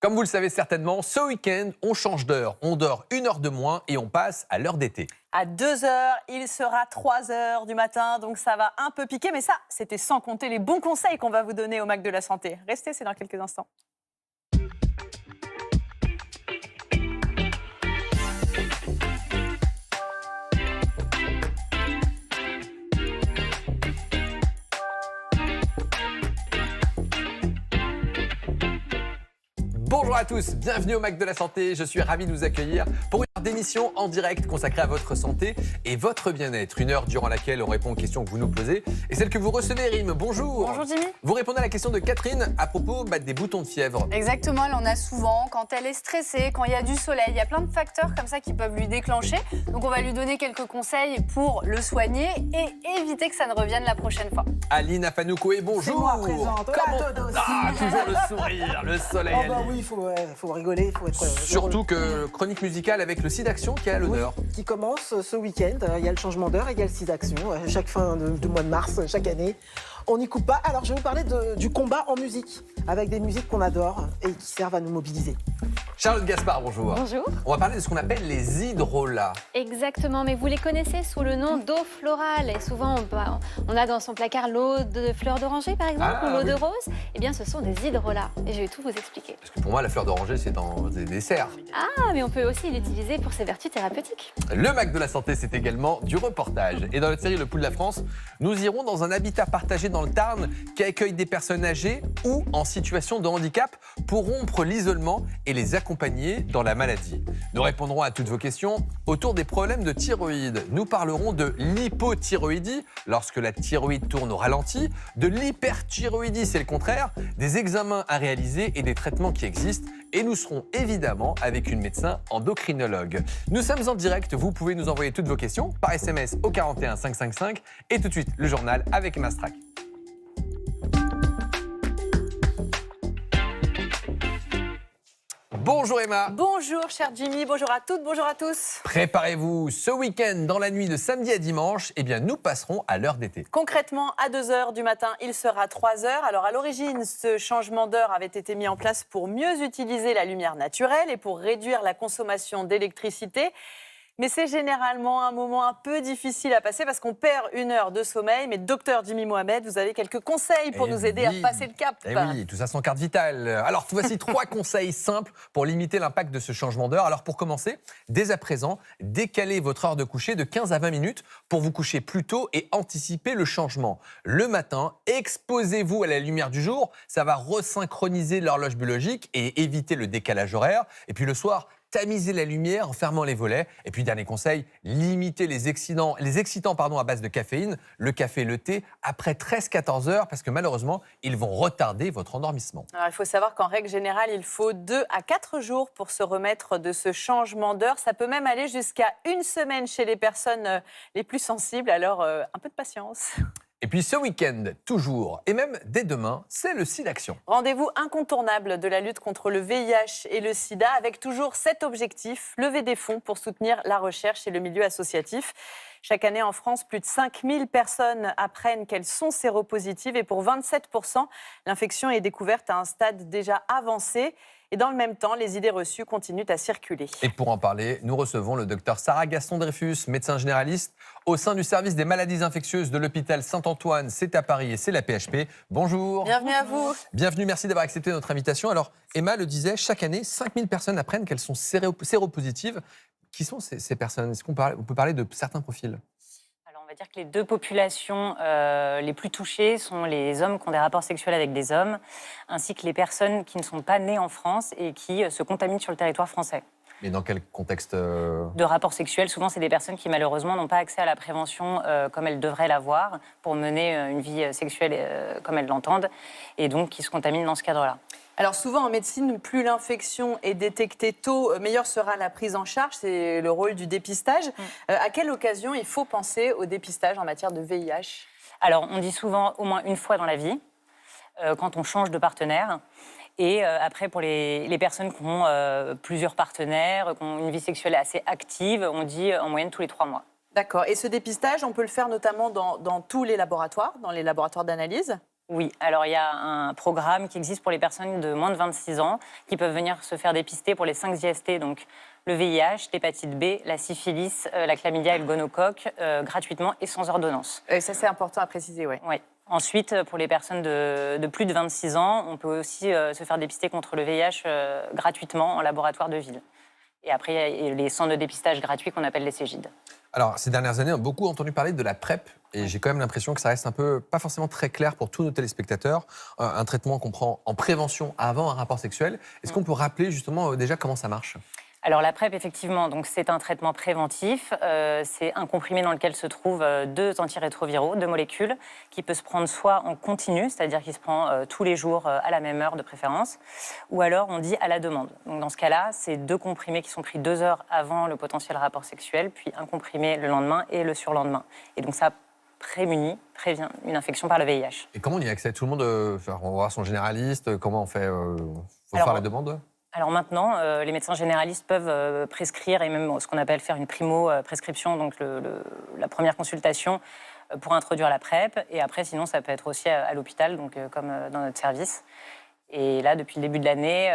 Comme vous le savez certainement, ce week-end, on change d'heure. On dort 1 heure de moins et on passe à l'heure d'été. À 2 heures, il sera 3 heures du matin, donc ça va un peu piquer. Mais ça, c'était sans compter les bons conseils qu'on va vous donner au Mac de la Santé. Restez, c'est dans quelques instants. Bonjour à tous, bienvenue au Mac de la Santé. Je suis ravi de vous accueillir pour une heure d'émission en direct consacrée à votre santé et votre bien-être. Une heure durant laquelle on répond aux questions que vous nous posez et celles que vous recevez, Rim. Bonjour. Bonjour Jimmy. Vous répondez à la question de Catherine à propos des boutons de fièvre. Exactement, elle en a souvent quand elle est stressée, quand il y a du soleil. Il y a plein de facteurs comme ça qui peuvent lui déclencher. Donc on va lui donner quelques conseils pour le soigner et éviter que ça ne revienne la prochaine fois. Aline Afanoukoé, bonjour. C'est moi présente. Hola a todos. Toujours le sourire, le soleil. Oh bah Aline. oui, faut rigoler, faut être Surtout heureux. que chronique musicale avec le SIDAction qui est à l'honneur. Oui, qui commence ce week-end. Il y a le changement d'heure et il y a le SIDAction. Chaque fin de mois de mars, chaque année. On n'y coupe pas. Alors je vais vous parler du combat en musique, avec des musiques qu'on adore et qui servent à nous mobiliser. Charlotte Gaspard, bonjour. Bonjour. On va parler de ce qu'on appelle les hydrolats. Exactement, mais vous les connaissez sous le nom d'eau florale. Et souvent, on a dans son placard l'eau de fleur d'oranger, par exemple, ou l'eau de rose. Eh bien, ce sont des hydrolats. Et je vais tout vous expliquer. Parce que pour moi, la fleur d'oranger, c'est dans des desserts. Ah, mais on peut aussi l'utiliser pour ses vertus thérapeutiques. Le Mac de la Santé, c'est également du reportage. Et dans notre série Le Pouls de la France, nous irons dans un habitat partagé dans le Tarn qui accueille des personnes âgées ou en situation de handicap pour rompre l'isolement et les accompagner dans la maladie. Nous répondrons à toutes vos questions autour des problèmes de thyroïde. Nous parlerons de l'hypothyroïdie, lorsque la thyroïde tourne au ralenti, de l'hyperthyroïdie, c'est le contraire, des examens à réaliser et des traitements qui existent. Et nous serons évidemment avec une médecin endocrinologue. Nous sommes en direct, vous pouvez nous envoyer toutes vos questions par SMS au 41 555 et tout de suite le journal avec Mastrak. Bonjour Emma. Bonjour cher Jimmy, bonjour à toutes, bonjour à tous. Préparez-vous, ce week-end, dans la nuit de samedi à dimanche, eh bien, nous passerons à l'heure d'été. Concrètement, à 2 heures du matin, il sera 3 heures. Alors à l'origine, ce changement d'heure avait été mis en place pour mieux utiliser la lumière naturelle et pour réduire la consommation d'électricité. Mais c'est généralement un moment un peu difficile à passer parce qu'on perd 1 heure de sommeil. Mais docteur Jimmy Mohamed, vous avez quelques conseils pour nous aider à passer le cap. Eh oui, tout ça sans carte vitale. Alors, voici 3 conseils simples pour limiter l'impact de ce changement d'heure. Alors, pour commencer, dès à présent, décalez votre heure de coucher de 15 à 20 minutes pour vous coucher plus tôt et anticiper le changement. Le matin, exposez-vous à la lumière du jour. Ça va resynchroniser l'horloge biologique et éviter le décalage horaire. Et puis le soir, tamisez la lumière en fermant les volets. Et puis, dernier conseil, limitez les excitants à base de caféine, le café et le thé, après 13-14 heures, parce que malheureusement, ils vont retarder votre endormissement. Alors, il faut savoir qu'en règle générale, il faut 2 à 4 jours pour se remettre de ce changement d'heure. Ça peut même aller jusqu'à 1 semaine chez les personnes les plus sensibles. Alors, un peu de patience. Et puis ce week-end, toujours, et même dès demain, c'est le SIDAction. Rendez-vous incontournable de la lutte contre le VIH et le sida, avec toujours cet objectif, lever des fonds pour soutenir la recherche et le milieu associatif. Chaque année en France, plus de 5000 personnes apprennent qu'elles sont séropositives et pour 27%, l'infection est découverte à un stade déjà avancé. Et dans le même temps, les idées reçues continuent à circuler. Et pour en parler, nous recevons le docteur Sarah Gaston-Dreyfus, médecin généraliste au sein du service des maladies infectieuses de l'hôpital Saint-Antoine. C'est à Paris et c'est la PHP. Bonjour. Bienvenue à vous. Bienvenue, merci d'avoir accepté notre invitation. Alors, Emma le disait, chaque année, 5000 personnes apprennent qu'elles sont séropositives. Qui sont ces personnes? Est-ce qu'on peut parler de certains profils? On va dire que les 2 populations les plus touchées sont les hommes qui ont des rapports sexuels avec des hommes, ainsi que les personnes qui ne sont pas nées en France et qui se contaminent sur le territoire français. Mais dans quel contexte De rapports sexuels, souvent c'est des personnes qui malheureusement n'ont pas accès à la prévention comme elles devraient l'avoir pour mener une vie sexuelle comme elles l'entendent, et donc qui se contaminent dans ce cadre-là. Alors souvent en médecine, plus l'infection est détectée tôt, meilleure sera la prise en charge. C'est le rôle du dépistage. À quelle occasion il faut penser au dépistage en matière de VIH? Alors on dit souvent au moins une fois dans la vie, quand on change de partenaire. Et après, pour les personnes qui ont plusieurs partenaires, qui ont une vie sexuelle assez active, on dit en moyenne tous les 3 mois. D'accord. Et ce dépistage, on peut le faire notamment dans tous les laboratoires, dans les laboratoires d'analyse? Oui, alors il y a un programme qui existe pour les personnes de moins de 26 ans qui peuvent venir se faire dépister pour les 5 IST, donc le VIH, l'hépatite B, la syphilis, la chlamydia et le gonocoque, gratuitement et sans ordonnance. Et ça, c'est important à préciser, oui. Oui. Ensuite, pour les personnes de plus de 26 ans, on peut aussi se faire dépister contre le VIH gratuitement en laboratoire de ville. Et après, il y a les centres de dépistage gratuits qu'on appelle les Cégides. Alors, ces dernières années, on a beaucoup entendu parler de la PrEP et j'ai quand même l'impression que ça reste un peu, pas forcément très clair pour tous nos téléspectateurs. Un traitement qu'on prend en prévention avant un rapport sexuel. Est-ce qu'on peut rappeler justement déjà comment ça marche ? Alors la PrEP, effectivement, donc c'est un traitement préventif. C'est un comprimé dans lequel se trouvent 2 antirétroviraux, 2 molécules, qui peut se prendre soit en continu, c'est-à-dire qu'il se prend tous les jours à la même heure de préférence, ou alors on dit à la demande. Donc dans ce cas-là, c'est 2 comprimés qui sont pris 2 heures avant le potentiel rapport sexuel, puis un comprimé le lendemain et le surlendemain. Et donc ça prévient une infection par le VIH. Et comment on y accède ? Tout le monde, on va voir son généraliste, comment on fait ? Faut faire la demande ? Alors maintenant, les médecins généralistes peuvent prescrire et même ce qu'on appelle faire une primo-prescription, donc la première consultation pour introduire la PrEP. Et après, sinon, ça peut être aussi à l'hôpital, donc comme dans notre service. Et là, depuis le début de l'année,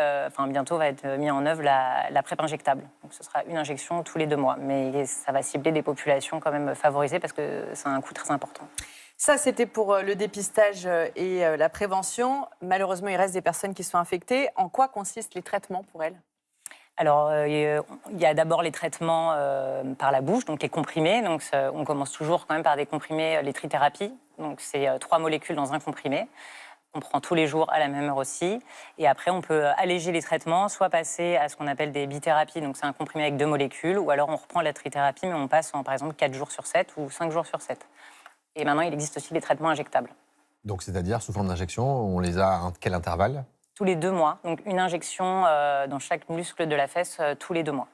bientôt va être mis en œuvre la PrEP injectable. Donc ce sera une injection tous les 2 mois. Mais ça va cibler des populations quand même favorisées parce que c'est un coût très important. Ça, c'était pour le dépistage et la prévention. Malheureusement, il reste des personnes qui sont infectées. En quoi consistent les traitements pour elles ? Alors, il y a d'abord les traitements par la bouche, donc les comprimés. Donc, on commence toujours quand même par des comprimés, les trithérapies. Donc, c'est 3 molécules dans un comprimé. On prend tous les jours à la même heure aussi. Et après, on peut alléger les traitements, soit passer à ce qu'on appelle des bithérapies. Donc, c'est un comprimé avec 2 molécules. Ou alors, on reprend la trithérapie, mais on passe en, par exemple, 4 jours sur 7 ou 5 jours sur 7. Et maintenant, il existe aussi des traitements injectables. Donc, c'est-à-dire, sous forme d'injection, on les a à quel intervalle ? Tous les 2 mois. Donc, une injection dans chaque muscle de la fesse tous les 2 mois.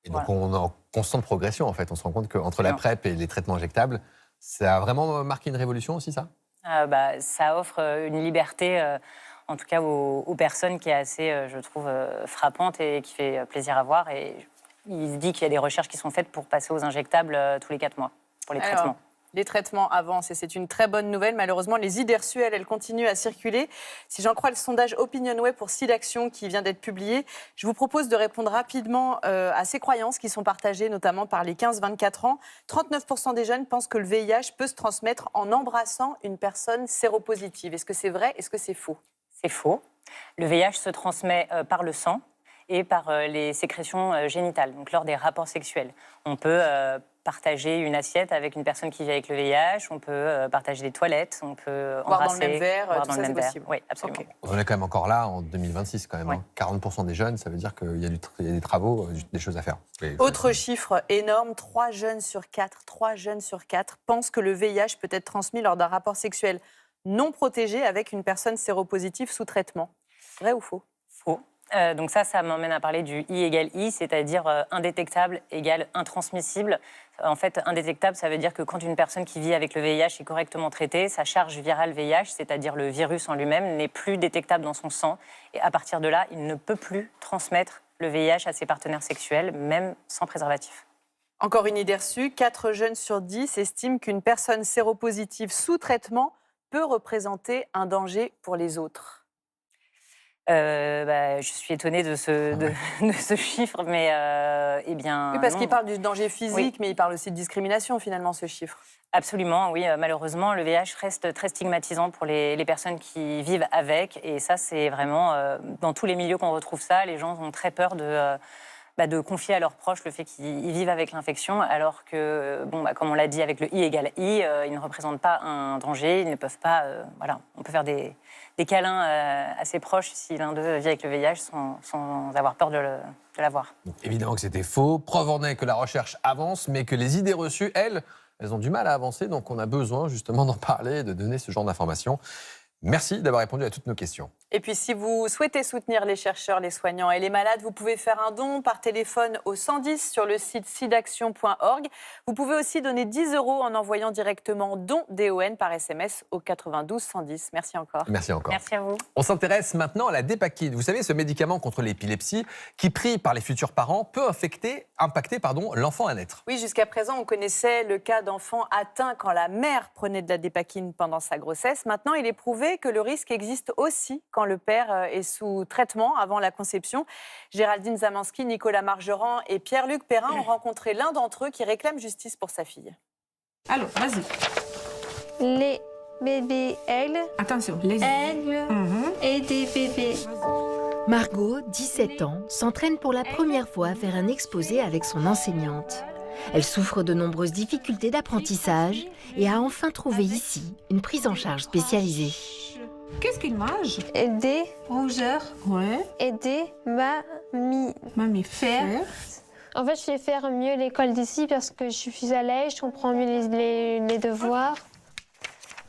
Et donc, on est en constante progression, en fait. On se rend compte qu'entre la PrEP et les traitements injectables, ça a vraiment marqué une révolution aussi, ça ? Ça offre une liberté, en tout cas aux personnes, qui est assez, je trouve, frappante et qui fait plaisir à voir. Et il se dit qu'il y a des recherches qui sont faites pour passer aux injectables tous les 4 mois, pour les traitements. Les traitements avancent et c'est une très bonne nouvelle. Malheureusement, les idées reçues, elles continuent à circuler. Si j'en crois le sondage OpinionWay pour SIDAction qui vient d'être publié, je vous propose de répondre rapidement à ces croyances qui sont partagées notamment par les 15-24 ans. 39% des jeunes pensent que le VIH peut se transmettre en embrassant une personne séropositive. Est-ce que c'est vrai ? Est-ce que c'est faux ? C'est faux. Le VIH se transmet par le sang et par les sécrétions génitales, donc lors des rapports sexuels. On peut partager une assiette avec une personne qui vit avec le VIH, on peut partager des toilettes, on peut boire embrasser, dans le même verre, boire tout dans ça, le même c'est verre. possible. Oui, absolument. Okay. On est quand même encore là en 2026 quand même. Oui. 40% des jeunes, ça veut dire qu'il y a des travaux, des choses à faire. Autre chiffre énorme, 3 jeunes sur 4 pensent que le VIH peut être transmis lors d'un rapport sexuel non protégé avec une personne séropositive sous traitement. Vrai ou faux ? Faux. Donc ça m'emmène à parler du I égale I, c'est-à-dire indétectable égale intransmissible. En fait, indétectable, ça veut dire que quand une personne qui vit avec le VIH est correctement traitée, sa charge virale VIH, c'est-à-dire le virus en lui-même, n'est plus détectable dans son sang. Et à partir de là, il ne peut plus transmettre le VIH à ses partenaires sexuels, même sans préservatif. Encore une idée reçue, 4 jeunes sur 10 estiment qu'une personne séropositive sous traitement peut représenter un danger pour les autres. Je suis étonnée de ce chiffre, mais eh bien. Oui, parce non. qu'il parle du danger physique, Oui. Mais il parle aussi de discrimination, finalement, ce chiffre. Absolument, oui. Malheureusement, le VIH reste très stigmatisant pour les personnes qui vivent avec. Et ça, c'est vraiment. Dans tous les milieux qu'on retrouve ça, les gens ont très peur de confier à leurs proches le fait qu'ils vivent avec l'infection, alors que, comme on l'a dit avec le I égale I, ils ne représentent pas un danger, ils ne peuvent pas... on peut faire des câlins à ses proches si l'un d'eux vit avec le VIH sans avoir peur de l'avoir. Donc, évidemment que c'était faux. Preuve en est que la recherche avance, mais que les idées reçues, elles ont du mal à avancer. Donc on a besoin justement d'en parler et de donner ce genre d'informations. Merci d'avoir répondu à toutes nos questions. Et puis, si vous souhaitez soutenir les chercheurs, les soignants et les malades, vous pouvez faire un don par téléphone au 110 sur le site sidaction.org. Vous pouvez aussi donner 10 € en envoyant directement don DON par SMS au 92 110. Merci encore. Merci encore. Merci à vous. On s'intéresse maintenant à la dépakine. Vous savez, ce médicament contre l'épilepsie qui, pris par les futurs parents, peut impacter l'enfant à naître. Oui, jusqu'à présent, on connaissait le cas d'enfants atteints quand la mère prenait de la dépakine pendant sa grossesse. Maintenant, il est prouvé que le risque existe aussi quand le père est sous traitement avant la conception. Géraldine Zamansky, Nicolas Margeran et Pierre-Luc Perrin ont rencontré l'un d'entre eux qui réclame justice pour sa fille. Alors, vas-y. Les bébés aigles, Attention, les aigles et des bébés. Margot, 17 ans, s'entraîne pour la première fois à faire un exposé avec son enseignante. Elle souffre de nombreuses difficultés d'apprentissage et a enfin trouvé ici une prise en charge spécialisée. Qu'est-ce qu'il mange? Aider, Rougeur. Ouais. aider mamie. Mammifère. En fait, je vais faire mieux l'école d'ici parce que je suis à l'aise, je comprends mieux les devoirs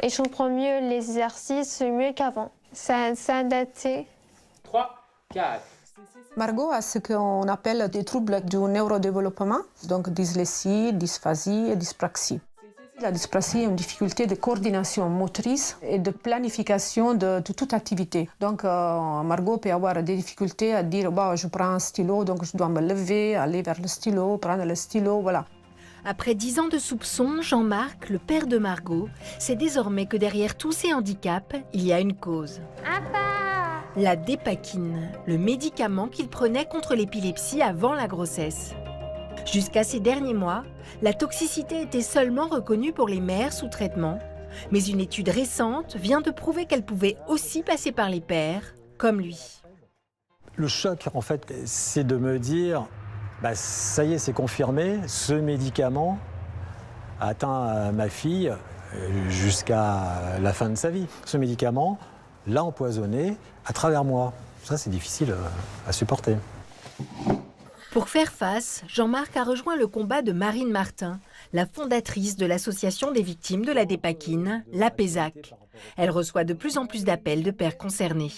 et je comprends mieux les exercices mieux qu'avant. Ça a daté. 3, 4. Margot a ce qu'on appelle des troubles du neurodéveloppement, donc dyslexie, dysphasie et dyspraxie. La dyspraxie est une difficulté de coordination motrice et de planification de toute activité. Donc Margot peut avoir des difficultés à dire bah, je prends un stylo, donc je dois me lever, aller vers le stylo, prendre le stylo, voilà. Après 10 ans de soupçons, Jean-Marc, le père de Margot, sait désormais que derrière tous ces handicaps, il y a une cause. La dépakine, le médicament qu'il prenait contre l'épilepsie avant la grossesse. Jusqu'à ces derniers mois, la toxicité était seulement reconnue pour les mères sous traitement, mais une étude récente vient de prouver qu'elle pouvait aussi passer par les pères, comme lui. Le choc, en fait, c'est de me dire, ça y est, c'est confirmé, ce médicament a atteint ma fille jusqu'à la fin de sa vie. Ce médicament l'a empoisonné à travers moi. Ça, c'est difficile à supporter. Pour faire face, Jean-Marc a rejoint le combat de Marine Martin, la fondatrice de l'association des victimes de la dépakine, l'APESAC. Elle reçoit de plus en plus d'appels de pères concernés.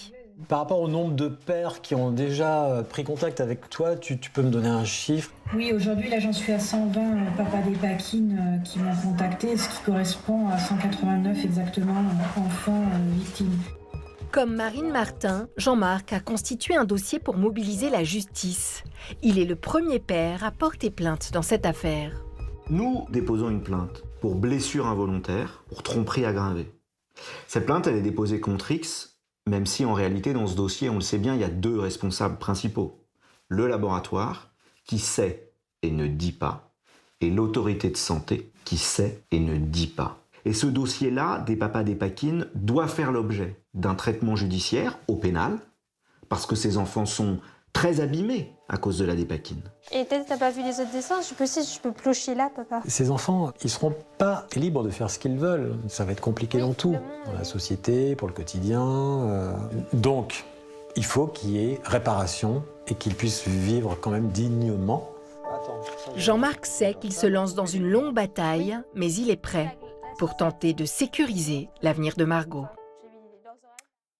Par rapport au nombre de pères qui ont déjà pris contact avec toi, tu peux me donner un chiffre? Oui, aujourd'hui, là, j'en suis à 120 papas dépakine qui m'ont contacté, ce qui correspond à 189 exactement enfants victimes. Comme Marine Martin, Jean-Marc a constitué un dossier pour mobiliser la justice. Il est le premier père à porter plainte dans cette affaire. Nous déposons une plainte pour blessure involontaire, pour tromperie aggravée. Cette plainte, elle est déposée contre X, même si en réalité, dans ce dossier, on le sait bien, il y a 2 responsables principaux. Le laboratoire, qui sait et ne dit pas, et l'autorité de santé, qui sait et ne dit pas. Et ce dossier-là, des papas dépakine, doit faire l'objet d'un traitement judiciaire au pénal, parce que ces enfants sont très abîmés à cause de la dépakine. Et peut-être t'as pas vu les autres dessins, je peux plocher là, papa. Ces enfants, ils ne seront pas libres de faire ce qu'ils veulent. Ça va être compliqué dans tout, dans la société, pour le quotidien. Donc, il faut qu'il y ait réparation et qu'ils puissent vivre quand même dignement. Jean-Marc sait qu'il se lance dans une longue bataille, mais il est prêt pour tenter de sécuriser l'avenir de Margot.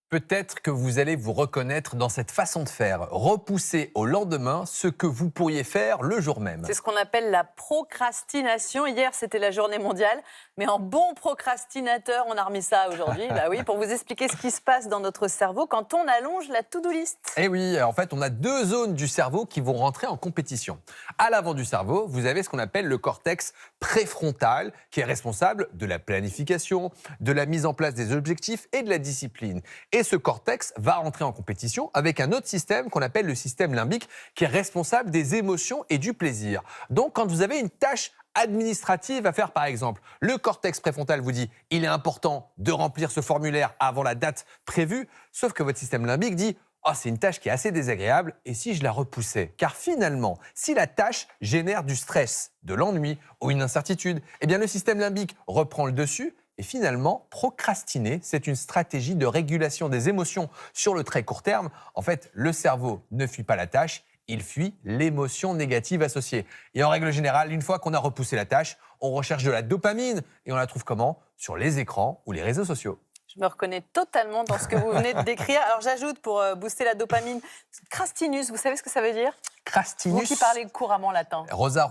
Peut-être que vous allez vous reconnaître dans cette façon de faire, repousser au lendemain ce que vous pourriez faire le jour même. C'est ce qu'on appelle la procrastination. Hier, c'était la journée mondiale, mais en bon procrastinateur, on a remis ça aujourd'hui. Bah oui, pour vous expliquer ce qui se passe dans notre cerveau quand on allonge la to-do list. Eh oui, en fait, on a 2 zones du cerveau qui vont rentrer en compétition. À l'avant du cerveau, vous avez ce qu'on appelle le cortex préfrontal, qui est responsable de la planification, de la mise en place des objectifs et de la discipline. Et ce cortex va rentrer en compétition avec un autre système qu'on appelle le système limbique, qui est responsable des émotions et du plaisir. Donc, quand vous avez une tâche administrative à faire, par exemple, le cortex préfrontal vous dit « il est important de remplir ce formulaire avant la date prévue », sauf que votre système limbique dit « oh, c'est une tâche qui est assez désagréable, et si je la repoussais ?» Car finalement, si la tâche génère du stress, de l'ennui ou une incertitude, eh bien le système limbique reprend le dessus. Et finalement, procrastiner, c'est une stratégie de régulation des émotions sur le très court terme. En fait, le cerveau ne fuit pas la tâche, il fuit l'émotion négative associée. Et en règle générale, une fois qu'on a repoussé la tâche, on recherche de la dopamine. Et on la trouve comment? Sur les écrans ou les réseaux sociaux. Je me reconnais totalement dans ce que vous venez de décrire. Alors j'ajoute pour booster la dopamine, crastinus, vous savez ce que ça veut dire? Crastinus. Vous qui parlez couramment latin. Rosae,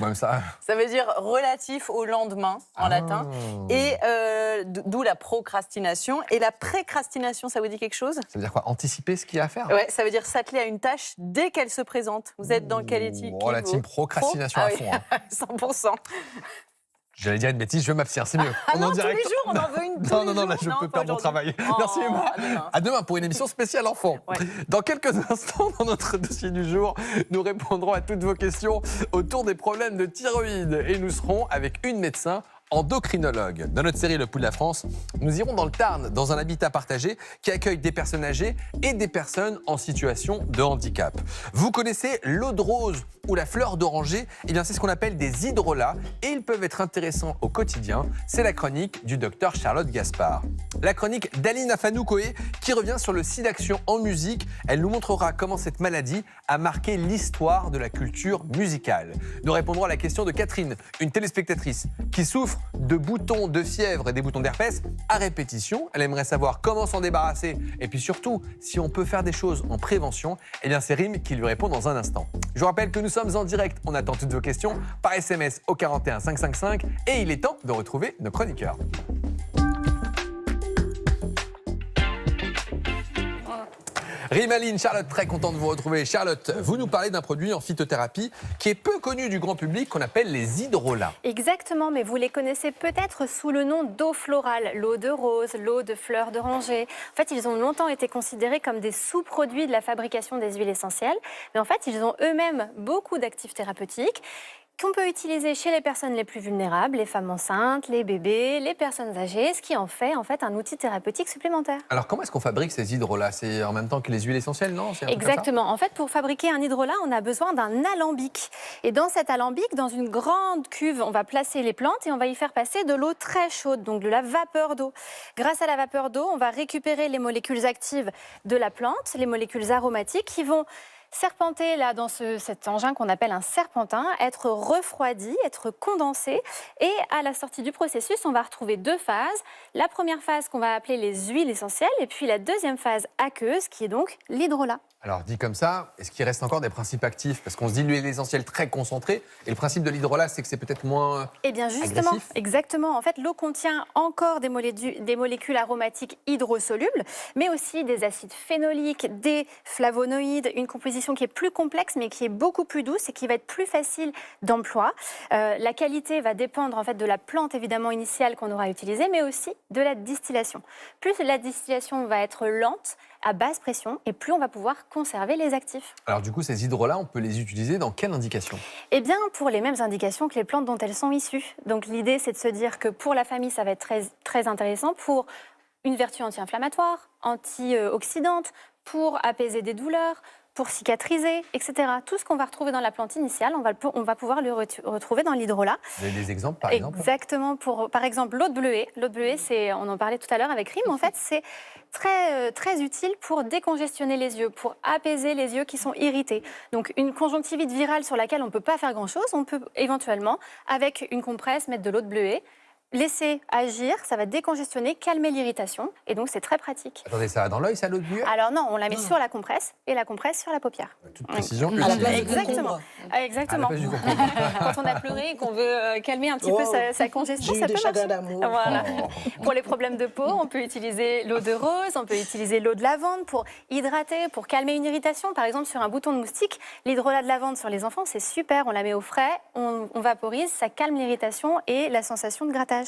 même ça. Ça veut dire relatif au lendemain en latin. Et d'où la procrastination. Et la précrastination, ça vous dit quelque chose? Ça veut dire quoi? Anticiper ce qu'il y a à faire? Ouais, ça veut dire s'atteler à une tâche dès qu'elle se présente. Vous êtes dans quelle équipe? Oh, la team procrastination à fond. 100%. J'allais dire une bêtise, je vais m'abstenir, c'est mieux. Ah non, tous les jours, on en veut une. Non, là, je peux perdre mon travail. Merci, Emma. À demain pour une émission spéciale enfant. Ouais. Dans quelques instants, dans notre dossier du jour, nous répondrons à toutes vos questions autour des problèmes de thyroïde. Et nous serons avec une médecin endocrinologue. Dans notre série Le Pouls de la France, nous irons dans le Tarn, dans un habitat partagé qui accueille des personnes âgées et des personnes en situation de handicap. Vous connaissez l'eau de rose ou la fleur d'oranger? Eh bien, c'est ce qu'on appelle des hydrolats et ils peuvent être intéressants au quotidien. C'est la chronique du docteur Charlotte Gaspard. La chronique d'Aline Afanou-Coé qui revient sur le SIDAction en musique. Elle nous montrera comment cette maladie a marqué l'histoire de la culture musicale. Nous répondrons à la question de Catherine, une téléspectatrice qui souffre de boutons de fièvre et des boutons d'herpès à répétition. Elle aimerait savoir comment s'en débarrasser et puis surtout si on peut faire des choses en prévention. Eh bien, c'est Rim qui lui répond dans un instant. Je vous rappelle que nous sommes en direct. On attend toutes vos questions par SMS au 41 555 et il est temps de retrouver nos chroniqueurs. Rimaline, Charlotte, très content de vous retrouver. Charlotte, vous nous parlez d'un produit en phytothérapie qui est peu connu du grand public, qu'on appelle les hydrolats. Exactement, mais vous les connaissez peut-être sous le nom d'eau florale, l'eau de rose, l'eau de fleur d'oranger. En fait, ils ont longtemps été considérés comme des sous-produits de la fabrication des huiles essentielles, mais en fait, ils ont eux-mêmes beaucoup d'actifs thérapeutiques qu'on peut utiliser chez les personnes les plus vulnérables, les femmes enceintes, les bébés, les personnes âgées, ce qui en fait un outil thérapeutique supplémentaire. Alors comment est-ce qu'on fabrique ces hydrolats? C'est en même temps que les huiles essentielles, non? Exactement. En fait, pour fabriquer un hydrolat, on a besoin d'un alambic. Et dans cet alambic, dans une grande cuve, on va placer les plantes et on va y faire passer de l'eau très chaude, donc de la vapeur d'eau. Grâce à la vapeur d'eau, on va récupérer les molécules actives de la plante, les molécules aromatiques qui vont serpenter là dans cet engin qu'on appelle un serpentin, être refroidi, être condensé. Et à la sortie du processus, on va retrouver deux phases. La première phase qu'on va appeler les huiles essentielles et puis la deuxième phase aqueuse qui est donc l'hydrolat. Alors dit comme ça, est-ce qu'il reste encore des principes actifs? Parce qu'on se dit l'huile essentielle très concentrée et le principe de l'hydrolat c'est que c'est peut-être moins Eh bien justement, agressif. Exactement. En fait, l'eau contient encore des molécules aromatiques hydrosolubles, mais aussi des acides phénoliques, des flavonoïdes, une composition qui est plus complexe mais qui est beaucoup plus douce et qui va être plus facile d'emploi. La qualité va dépendre en fait de la plante évidemment initiale qu'on aura utilisée, mais aussi de la distillation. Plus la distillation va être lente, à basse pression, et plus on va pouvoir conserver les actifs. Alors du coup, ces hydrolats, on peut les utiliser dans quelle indication? Eh bien, pour les mêmes indications que les plantes dont elles sont issues. Donc l'idée, c'est de se dire que pour la famille, ça va être très, très intéressant pour une vertu anti-inflammatoire, antioxydante, pour apaiser des douleurs, pour cicatriser, etc. Tout ce qu'on va retrouver dans la plante initiale, on va pouvoir le retrouver dans l'hydrolat. Vous avez des exemples, par exemple? Exactement. Par exemple, l'eau de bleuet. L'eau de bleuet, on en parlait tout à l'heure avec Rim, en fait, c'est très utile pour décongestionner les yeux, pour apaiser les yeux qui sont irrités. Donc, une conjonctivite virale sur laquelle on ne peut pas faire grand-chose, on peut éventuellement, avec une compresse, mettre de l'eau de bleuet, laisser agir, ça va décongestionner, calmer l'irritation, et donc c'est très pratique. Attendez, ça va dans l'œil, ça, l'eau de bleuet? Alors non, on la met sur la compresse, et la compresse sur la paupière. Toute précision. Exactement. Exactement. Quand on a pleuré et qu'on veut calmer un petit peu sa congestion, ça peut marcher. Voilà. Pour les problèmes de peau, on peut utiliser l'eau de rose, on peut utiliser l'eau de lavande pour hydrater, pour calmer une irritation. Par exemple, sur un bouton de moustique, l'hydrolat de lavande sur les enfants, c'est super. On la met au frais, on vaporise, ça calme l'irritation et la sensation de grattage.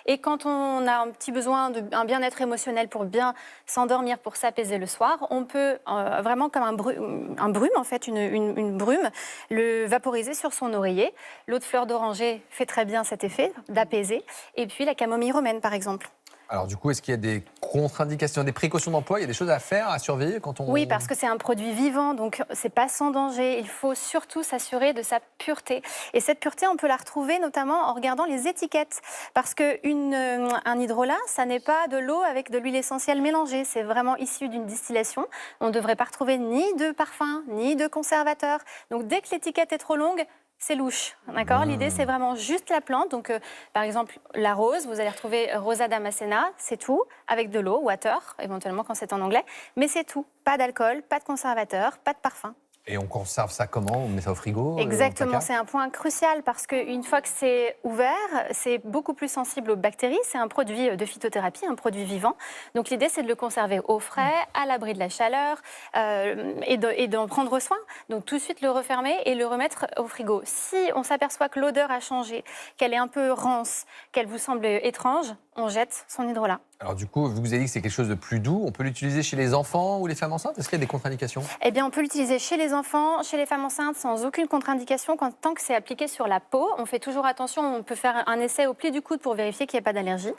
Et quand on a un petit besoin d'un bien-être émotionnel pour bien s'endormir, pour s'apaiser le soir, on peut vraiment comme un brume, en fait, une brume, le vaporiser sur son oreiller. L'eau de fleur d'oranger fait très bien cet effet d'apaiser. Et puis la camomille romaine, par exemple. Alors du coup, est-ce qu'il y a des contre-indications, des précautions d'emploi? Il y a des choses à faire, à surveiller quand on... Oui, parce que c'est un produit vivant, donc c'est pas sans danger. Il faut surtout s'assurer de sa pureté. Et cette pureté, on peut la retrouver notamment en regardant les étiquettes. Parce qu'un hydrolat, ça n'est pas de l'eau avec de l'huile essentielle mélangée. C'est vraiment issu d'une distillation. On ne devrait pas retrouver ni de parfum, ni de conservateur. Donc dès que l'étiquette est trop longue, c'est louche, d'accord? L'idée, c'est vraiment juste la plante. Donc, par exemple, la rose, vous allez retrouver Rosa damascena, c'est tout, avec de l'eau, water, éventuellement quand c'est en anglais. Mais c'est tout. Pas d'alcool, pas de conservateur, pas de parfum. Et on conserve ça comment? On met ça au frigo? Exactement, c'est un point crucial parce qu'une fois que c'est ouvert, c'est beaucoup plus sensible aux bactéries. C'est un produit de phytothérapie, un produit vivant. Donc l'idée, c'est de le conserver au frais, à l'abri de la chaleur et d'en prendre soin. Donc tout de suite le refermer et le remettre au frigo. Si on s'aperçoit que l'odeur a changé, qu'elle est un peu rance, qu'elle vous semble étrange, on jette son hydrolat. Alors du coup, vous avez dit que c'est quelque chose de plus doux. On peut l'utiliser chez les enfants ou les femmes enceintes? Est-ce qu'il y a des contre-indications? Eh bien, on peut l'utiliser chez les enfants, chez les femmes enceintes, sans aucune contre-indication. Tant que c'est appliqué sur la peau, on fait toujours attention. On peut faire un essai au pli du coude pour vérifier qu'il n'y a pas d'allergie.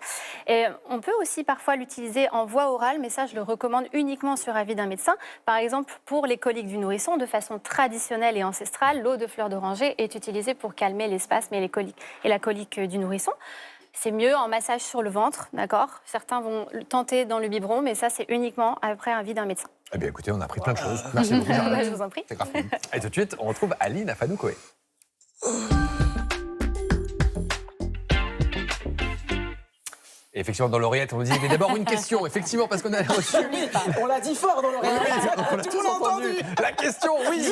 Et on peut aussi parfois l'utiliser en voie orale, mais ça, je le recommande uniquement sur avis d'un médecin. Par exemple, pour les coliques du nourrisson, de façon traditionnelle et ancestrale, l'eau de fleur d'oranger est utilisée pour calmer les spasmes et la colique du nourrisson. C'est mieux en massage sur le ventre, d'accord? Certains vont le tenter dans le biberon, mais ça, c'est uniquement après avis d'un médecin. Eh bien, écoutez, on a appris plein de choses. Merci beaucoup. Je vous en prie. C'est grave. Et tout de suite, on retrouve Aline Afanoukoé. Et effectivement, dans l'oreillette, on nous dit, mais d'abord une question, effectivement, parce qu'on a reçu... On l'a dit fort dans l'oreillette. On l'a tous entendu. La question, oui.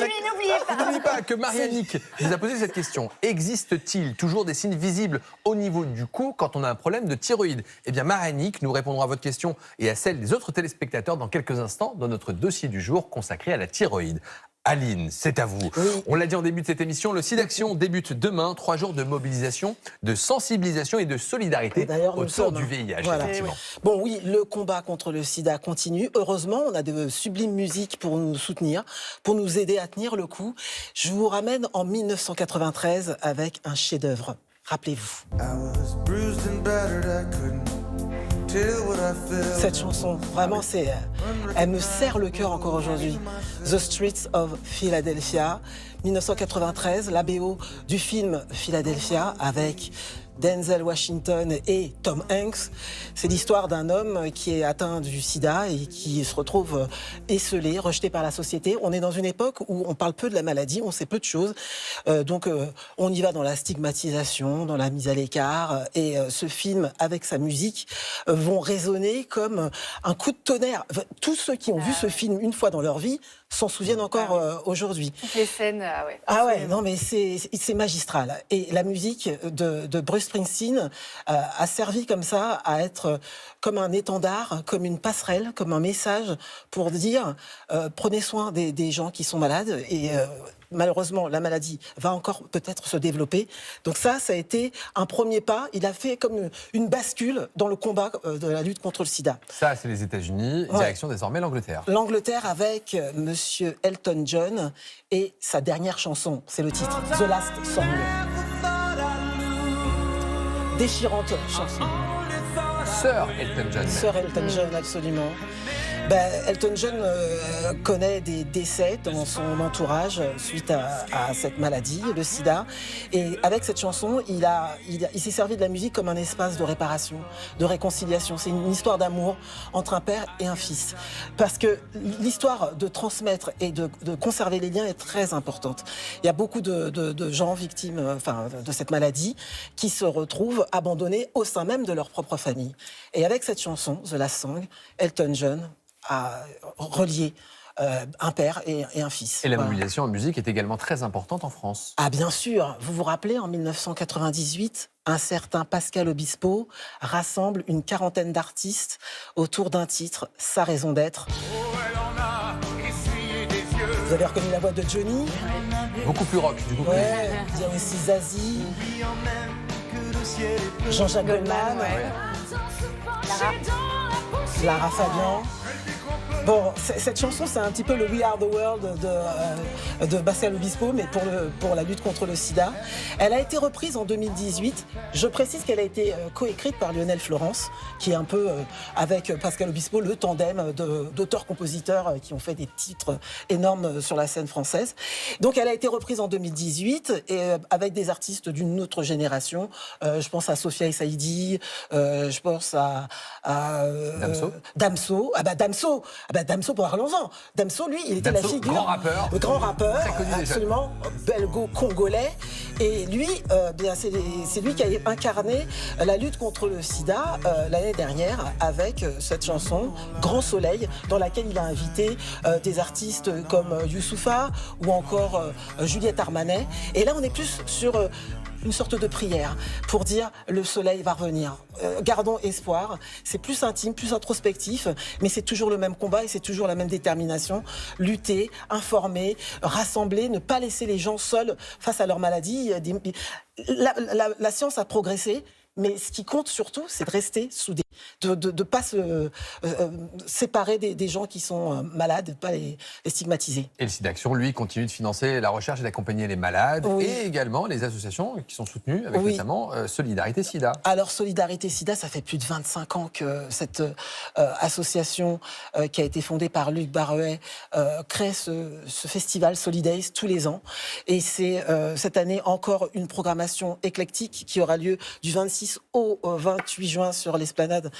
N'oubliez pas que Marianique vous a posé cette question. Existe-t-il toujours des signes visibles au niveau du cou quand on a un problème de thyroïde? Eh bien, Marianique nous répondra à votre question et à celle des autres téléspectateurs dans quelques instants dans notre dossier du jour consacré à la thyroïde. Aline, c'est à vous. Oui. On l'a dit en début de cette émission, le SIDAction débute demain, 3 jours de mobilisation, de sensibilisation et de solidarité autour du VIH. Voilà. Bon, oui, le combat contre le sida continue. Heureusement, on a de sublimes musiques pour nous soutenir, pour nous aider à tenir le coup. Je vous ramène en 1993 avec un chef-d'œuvre. Rappelez-vous. Cette chanson, vraiment, elle me serre le cœur encore aujourd'hui. The Streets of Philadelphia, 1993, la BO du film Philadelphia avec Denzel Washington et Tom Hanks. C'est l'histoire d'un homme qui est atteint du sida et qui se retrouve esseulé, rejeté par la société. On est dans une époque où on parle peu de la maladie, on sait peu de choses. Donc on y va dans la stigmatisation, dans la mise à l'écart. Et ce film, avec sa musique, vont résonner comme un coup de tonnerre. Tous ceux qui ont vu ce film une fois dans leur vie s'en souviennent encore aujourd'hui. Toutes les scènes, ouais. Ah ouais, non mais c'est magistral. Et la musique de Bruce Springsteen a servi comme ça à être comme un étendard, comme une passerelle, comme un message pour dire prenez soin des gens qui sont malades et malheureusement la maladie va encore peut-être se développer. Donc ça a été un premier pas. Il a fait comme une bascule dans le combat de la lutte contre le sida. Ça, c'est les États-Unis, direction désormais l'Angleterre. L'Angleterre avec Monsieur Elton John et sa dernière chanson, c'est le titre, The Last Song. Déchirante chanson. Sir Elton John. Sir Elton John, absolument. Elton John connaît des décès dans son entourage suite à cette maladie, le sida. Et avec cette chanson, il s'est servi de la musique comme un espace de réparation, de réconciliation. C'est une histoire d'amour entre un père et un fils. Parce que l'histoire de transmettre et de conserver les liens est très importante. Il y a beaucoup de gens victimes de cette maladie qui se retrouvent abandonnés au sein même de leur propre famille. Et avec cette chanson, The Last Song, Elton John à relier un père et un fils. Et la mobilisation en musique est également très importante en France. Ah bien sûr, vous vous rappelez, en 1998, un certain Pascal Obispo rassemble une quarantaine d'artistes autour d'un titre, Sa raison d'être. Vous avez reconnu la voix de Johnny? Beaucoup plus rock, du coup. Ouais, il y a aussi Zazie, Jean-Jacques Goldman, Lara Fabian. Bon, cette chanson, c'est un petit peu le We Are the World de Pascal Obispo, mais pour la lutte contre le sida. Elle a été reprise en 2018. Je précise qu'elle a été coécrite par Lionel Florence, qui est un peu, avec Pascal Obispo, le tandem d'auteurs-compositeurs qui ont fait des titres énormes sur la scène française. Donc, elle a été reprise en 2018, et avec des artistes d'une autre génération. Je pense à Sophia Essaidi, je pense à Damso. Damso. Damso, parlons-en. Damso, lui, il était Damso, la figure. grand rappeur. Très connu absolument, belgo-congolais. Et lui, c'est lui qui a incarné la lutte contre le sida l'année dernière avec cette chanson Grand Soleil, dans laquelle il a invité des artistes comme Youssoupha ou encore Juliette Armanet. Et là, on est plus sur une sorte de prière pour dire le soleil va revenir. Gardons espoir. C'est plus intime, plus introspectif, mais c'est toujours le même combat et c'est toujours la même détermination. Lutter, informer, rassembler, ne pas laisser les gens seuls face à leur maladie. La science a progressé, mais ce qui compte surtout, c'est de rester soudés, de ne pas se séparer des gens qui sont malades, de ne pas les stigmatiser. Et le SIDAction, lui, continue de financer la recherche et d'accompagner les malades et également les associations qui sont soutenues, avec notamment Solidarité Sida. Alors Solidarité Sida, ça fait plus de 25 ans que cette association qui a été fondée par Luc Barrehet crée ce festival Solidays tous les ans. Et c'est cette année encore une programmation éclectique qui aura lieu du 26 au 28 juin sur l'esplanade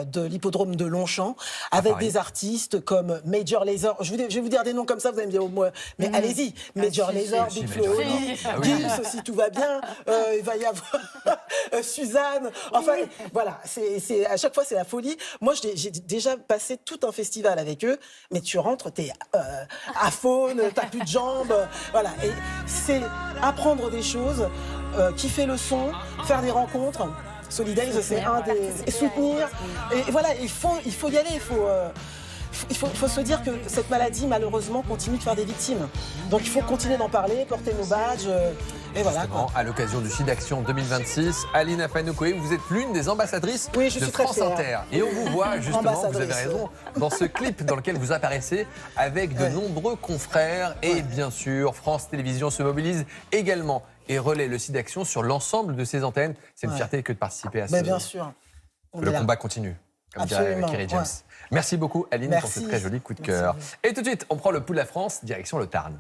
de l'hippodrome de Longchamp, avec des artistes comme Major Lazer. Je vais vous dire des noms comme ça, vous allez me dire au moins, mais allez-y. Major Lazer, Big Flo et Oli, Gims, si tout va bien, il va y avoir Suzanne. Enfin, voilà, à chaque fois, c'est la folie. Moi, j'ai déjà passé tout un festival avec eux, mais tu rentres, t'es aphone, t'as plus de jambes. Voilà, et c'est apprendre des choses, kiffer le son, faire des rencontres. Solidays, c'est un des... Et soutenir. Et voilà, il faut y aller, il faut se dire que cette maladie, malheureusement, continue de faire des victimes. Donc il faut continuer d'en parler, porter nos badges, et voilà. À l'occasion du SIDAction 2026, Aline Afanoukoué, vous êtes l'une des ambassadrices de France Inter. Et on vous voit justement, vous avez raison, dans ce clip dans lequel vous apparaissez avec de nombreux confrères. Et bien sûr, France Télévisions se mobilise également et relaie le SIDAction sur l'ensemble de ses antennes. C'est une fierté que de participer à ce... bien sûr. Le combat continue, comme dirait Kerry James. Merci beaucoup, Aline, pour ce très joli coup de cœur. Et tout de suite, on prend le pouls de la France, direction le Tarn.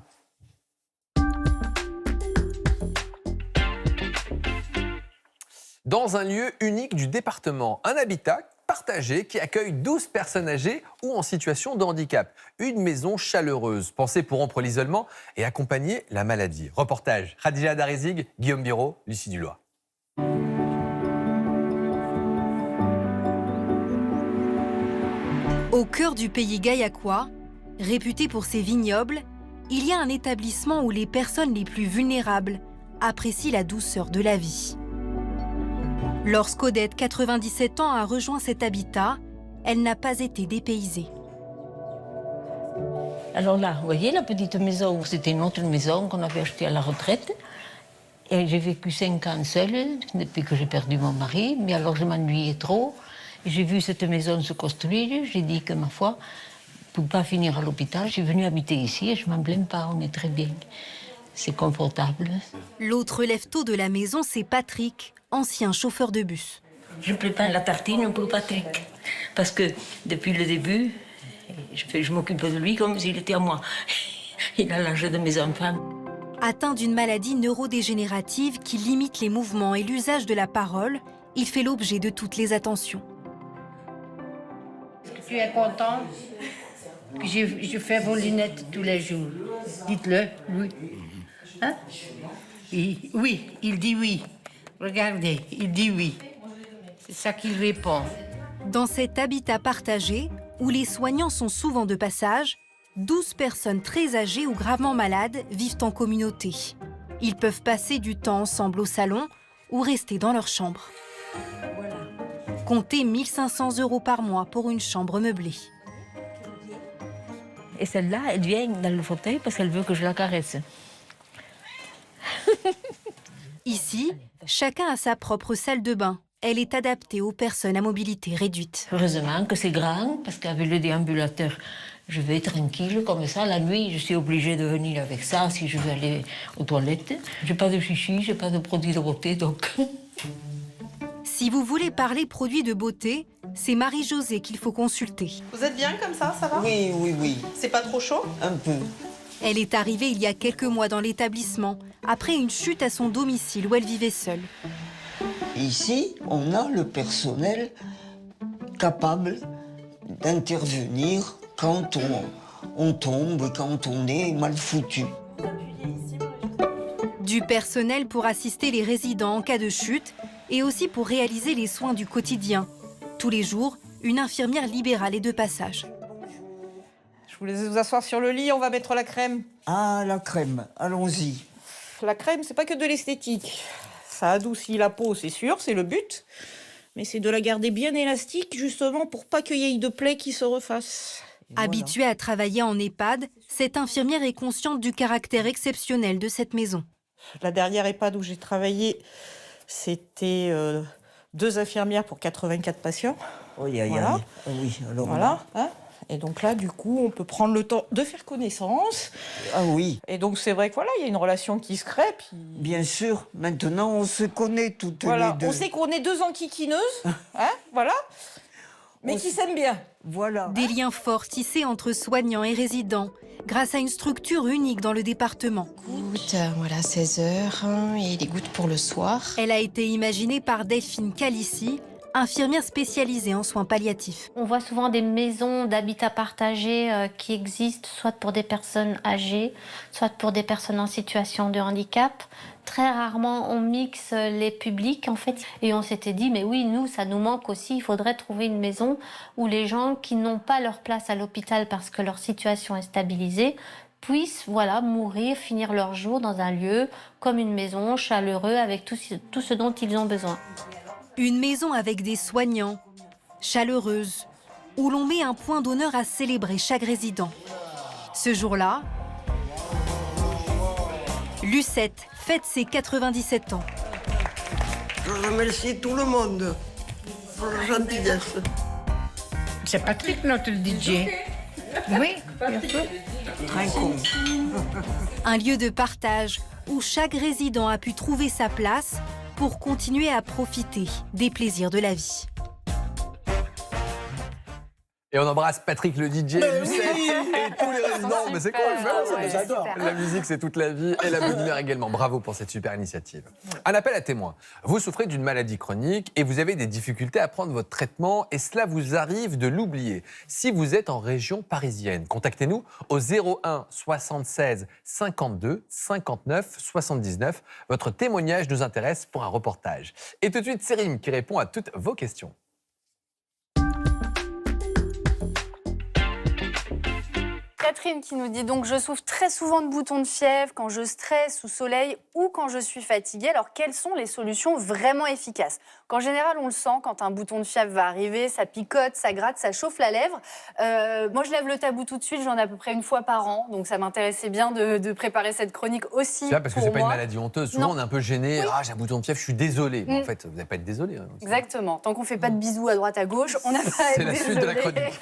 Dans un lieu unique du département, un habitat partagé qui accueille 12 personnes âgées ou en situation de handicap. Une maison chaleureuse, pensée pour rompre l'isolement et accompagner la maladie. Reportage, Khadija Darizig, Guillaume Biro, Lucie Dulois. Au cœur du pays gaillacois, réputé pour ses vignobles, il y a un établissement où les personnes les plus vulnérables apprécient la douceur de la vie. Lorsqu'Odette, 97 ans, a rejoint cet habitat, elle n'a pas été dépaysée. Alors là, vous voyez la petite maison, c'était une autre maison qu'on avait achetée à la retraite. Et j'ai vécu 5 ans seule depuis que j'ai perdu mon mari, mais alors je m'ennuyais trop. J'ai vu cette maison se construire, j'ai dit que ma foi, pour ne pas finir à l'hôpital, je suis venue habiter ici et je ne m'en plains pas, on est très bien. C'est confortable. L'autre lève-tôt de la maison, c'est Patrick, ancien chauffeur de bus. Je prépare la tartine pour Patrick, parce que depuis le début, je m'occupe de lui comme s'il était à moi. Il a l'âge de mes enfants. Atteint d'une maladie neurodégénérative qui limite les mouvements et l'usage de la parole, il fait l'objet de toutes les attentions. Tu es content que je fais vos lunettes tous les jours? Dites-le, oui. Hein? Oui, il dit oui. Regardez, il dit oui. C'est ça qu'il répond. Dans cet habitat partagé, où les soignants sont souvent de passage, 12 personnes très âgées ou gravement malades vivent en communauté. Ils peuvent passer du temps ensemble au salon ou rester dans leur chambre. Comptez 1 500 € par mois pour une chambre meublée. Et celle-là, elle vient dans le fauteuil parce qu'elle veut que je la caresse. Ici, chacun a sa propre salle de bain. Elle est adaptée aux personnes à mobilité réduite. Heureusement que c'est grand, parce qu'avec le déambulateur, je vais tranquille comme ça. La nuit, je suis obligée de venir avec ça si je veux aller aux toilettes. J'ai pas de chichi, j'ai pas de produits de beauté, donc... Si vous voulez parler produits de beauté, c'est Marie-Josée qu'il faut consulter. Vous êtes bien comme ça va? Oui, oui, oui. C'est pas trop chaud? Un peu. Elle est arrivée il y a quelques mois dans l'établissement, après une chute à son domicile où elle vivait seule. Ici, on a le personnel capable d'intervenir quand on tombe, quand on est mal foutu. Du personnel pour assister les résidents en cas de chute et aussi pour réaliser les soins du quotidien. Tous les jours, une infirmière libérale est de passage. Je vous laisse vous asseoir sur le lit, on va mettre la crème. Ah, la crème, allons-y. La crème, c'est pas que de l'esthétique. Ça adoucit la peau, c'est sûr, c'est le but. Mais c'est de la garder bien élastique, justement, pour pas qu'il y ait de plaies qui se refassent. Habituée à travailler en EHPAD, cette infirmière est consciente du caractère exceptionnel de cette maison. La dernière EHPAD où j'ai travaillé, c'était 2 infirmières pour 84 patients. Oui, Voilà. Oui, alors Voilà. Hein. Et donc là, du coup, on peut prendre le temps de faire connaissance. Ah oui. Et donc, c'est vrai que voilà, il y a une relation qui se crée. Puis... Bien sûr, maintenant, on se connaît toutes voilà. les deux. On sait qu'on est 2 enquiquineuses, hein, voilà, mais qui s'aiment bien. Voilà. Des liens forts tissés entre soignants et résidents, grâce à une structure unique dans le département. Gouttes, voilà, 16h, et les gouttes pour le soir. Elle a été imaginée par Delphine Calissi, infirmière spécialisée en soins palliatifs. On voit souvent des maisons d'habitat partagé qui existent, soit pour des personnes âgées, soit pour des personnes en situation de handicap. Très rarement, on mixe les publics, en fait. Et on s'était dit, mais oui, nous, ça nous manque aussi. Il faudrait trouver une maison où les gens qui n'ont pas leur place à l'hôpital parce que leur situation est stabilisée puissent, voilà, mourir, finir leur jour dans un lieu comme une maison, chaleureux, avec tout ce dont ils ont besoin. Une maison avec des soignants, chaleureuse, où l'on met un point d'honneur à célébrer chaque résident. Ce jour-là, Lucette fête ses 97 ans. Je remercie tout le monde pour la gentillesse. C'est Patrick, notre DJ. Oui, bien sûr. Très con. Un lieu de partage où chaque résident a pu trouver sa place pour continuer à profiter des plaisirs de la vie. Et on embrasse Patrick le DJ, Lucette et tous les résidents. Mais c'est cool, j'adore. La musique, c'est toute la vie et la bonne humeur également. Bravo pour cette super initiative. Un appel à témoins. Vous souffrez d'une maladie chronique et vous avez des difficultés à prendre votre traitement et cela vous arrive de l'oublier. Si vous êtes en région parisienne, contactez-nous au 01 76 52 59 79. Votre témoignage nous intéresse pour un reportage. Et tout de suite, c'est Rim qui répond à toutes vos questions. Catherine qui nous dit donc je souffre très souvent de boutons de fièvre quand je stresse sous soleil ou quand je suis fatiguée. Alors quelles sont les solutions vraiment efficaces? Qu'en général on le sent quand un bouton de fièvre va arriver, ça picote, ça gratte, ça chauffe la lèvre. Moi je lève le tabou tout de suite, j'en ai à peu près 1 fois par an, donc ça m'intéressait bien de préparer cette chronique aussi. C'est ça, parce que c'est pas moi. une maladie honteuse. Souvent on est un peu gêné. Oui. Ah, j'ai un bouton de fièvre, je suis désolé. Mais en fait, vous n'allez pas être désolé. Hein, exactement. Tant qu'on fait pas de bisous à droite à gauche, on n'a pas à être désolé. C'est la suite de la chronique.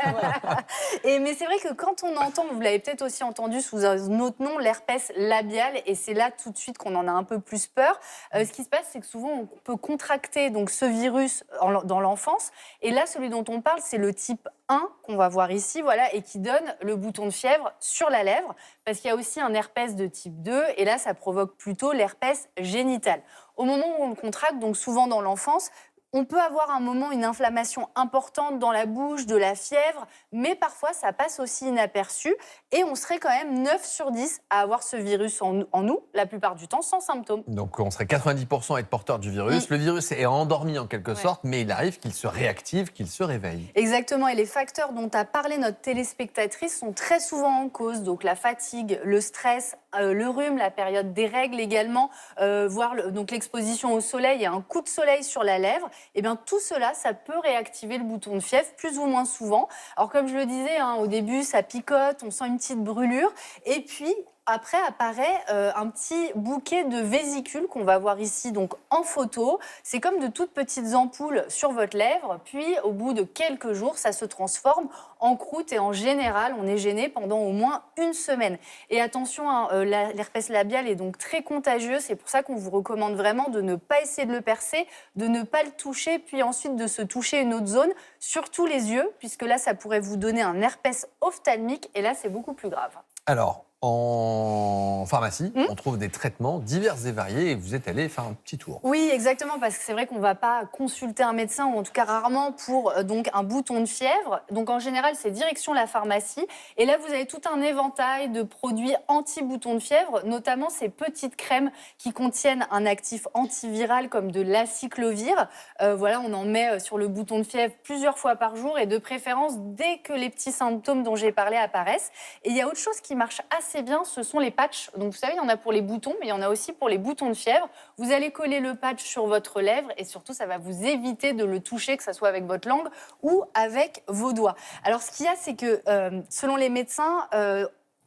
Mais c'est vrai que quand on entend, vous l'avez peut-être aussi entendu sous un autre nom, l'herpès labial, et c'est là tout de suite qu'on en a un peu plus peur. Ce qui se passe, c'est que souvent on peut contracter donc ce virus dans l'enfance, et là celui dont on parle, c'est le type 1 qu'on va voir ici, voilà, et qui donne le bouton de fièvre sur la lèvre, parce qu'il y a aussi un herpès de type 2, et là ça provoque plutôt l'herpès génital. Au moment où on le contracte, donc souvent dans l'enfance, on peut avoir un moment une inflammation importante dans la bouche, de la fièvre, mais parfois ça passe aussi inaperçu et on serait quand même 9 sur 10 à avoir ce virus en nous, la plupart du temps sans symptômes. Donc on serait 90% à être porteur du virus. Le virus est endormi en quelque sorte, mais il arrive qu'il se réactive, qu'il se réveille. Exactement, et les facteurs dont a parlé notre téléspectatrice sont très souvent en cause, donc la fatigue, le stress, le rhume, la période des règles également, voire donc l'exposition au soleil et un coup de soleil sur la lèvre. Et bien tout cela, ça peut réactiver le bouton de fièvre plus ou moins souvent. Alors comme je le disais, au début, ça picote, on sent une petite brûlure. Et puis après apparaît un petit bouquet de vésicules qu'on va voir ici donc en photo. C'est comme de toutes petites ampoules sur votre lèvre. Puis au bout de quelques jours, ça se transforme en croûte et en général, on est gêné pendant au moins 1 semaine. Et attention, l'herpès labial est donc très contagieux. C'est pour ça qu'on vous recommande vraiment de ne pas essayer de le percer, de ne pas le toucher, puis ensuite de se toucher une autre zone, surtout les yeux, puisque là, ça pourrait vous donner un herpès ophtalmique et là, c'est beaucoup plus grave. Alors, en pharmacie, on trouve des traitements divers et variés et vous êtes allé faire un petit tour. Oui, exactement, parce que c'est vrai qu'on ne va pas consulter un médecin, ou en tout cas rarement pour donc un bouton de fièvre. Donc en général, c'est direction la pharmacie. Et là, vous avez tout un éventail de produits anti-bouton de fièvre, notamment ces petites crèmes qui contiennent un actif antiviral comme de l'acyclovir. Voilà, on en met sur le bouton de fièvre plusieurs fois par jour et de préférence dès que les petits symptômes dont j'ai parlé apparaissent. Et il y a autre chose qui marche assez bien, ce sont les patchs. Donc vous savez, il y en a pour les boutons, mais il y en a aussi pour les boutons de fièvre. Vous allez coller le patch sur votre lèvre et surtout, ça va vous éviter de le toucher, que ce soit avec votre langue ou avec vos doigts. Alors ce qu'il y a, c'est que selon les médecins,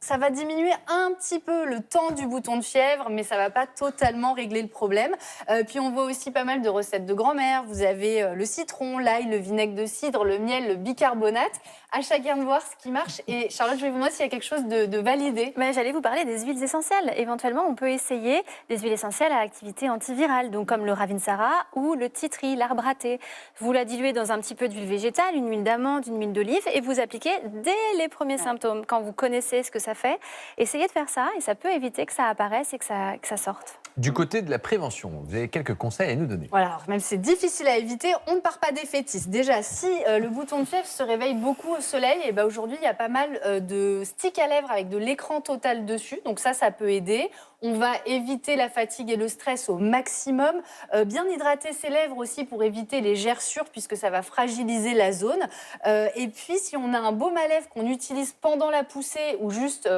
ça va diminuer un petit peu le temps du bouton de fièvre, mais ça ne va pas totalement régler le problème. Puis on voit aussi pas mal de recettes de grand-mère. Vous avez le citron, l'ail, le vinaigre de cidre, le miel, le bicarbonate. À chacun de voir ce qui marche. Et Charlotte, je vais vous demander s'il y a quelque chose de validé. Mais j'allais vous parler des huiles essentielles. Éventuellement, on peut essayer des huiles essentielles à activité antivirale, donc comme le Ravinsara ou le tea tree, l'arbre à thé. Vous la diluez dans un petit peu d'huile végétale, une huile d'amande, une huile d'olive, et vous appliquez dès les premiers symptômes. Quand vous connaissez ce que ça fait, essayez de faire ça et ça peut éviter que ça apparaisse et que ça sorte. Du côté de la prévention, vous avez quelques conseils à nous donner. Voilà, alors même si c'est difficile à éviter, on ne part pas défaitiste. Déjà, si le bouton de fièvre se réveille beaucoup au soleil, et ben aujourd'hui, il y a pas mal de sticks à lèvres avec de l'écran total dessus. Donc ça peut aider. On va éviter la fatigue et le stress au maximum. Bien hydrater ses lèvres aussi pour éviter les gerçures puisque ça va fragiliser la zone. Et puis, si on a un baume à lèvres qu'on utilise pendant la poussée ou juste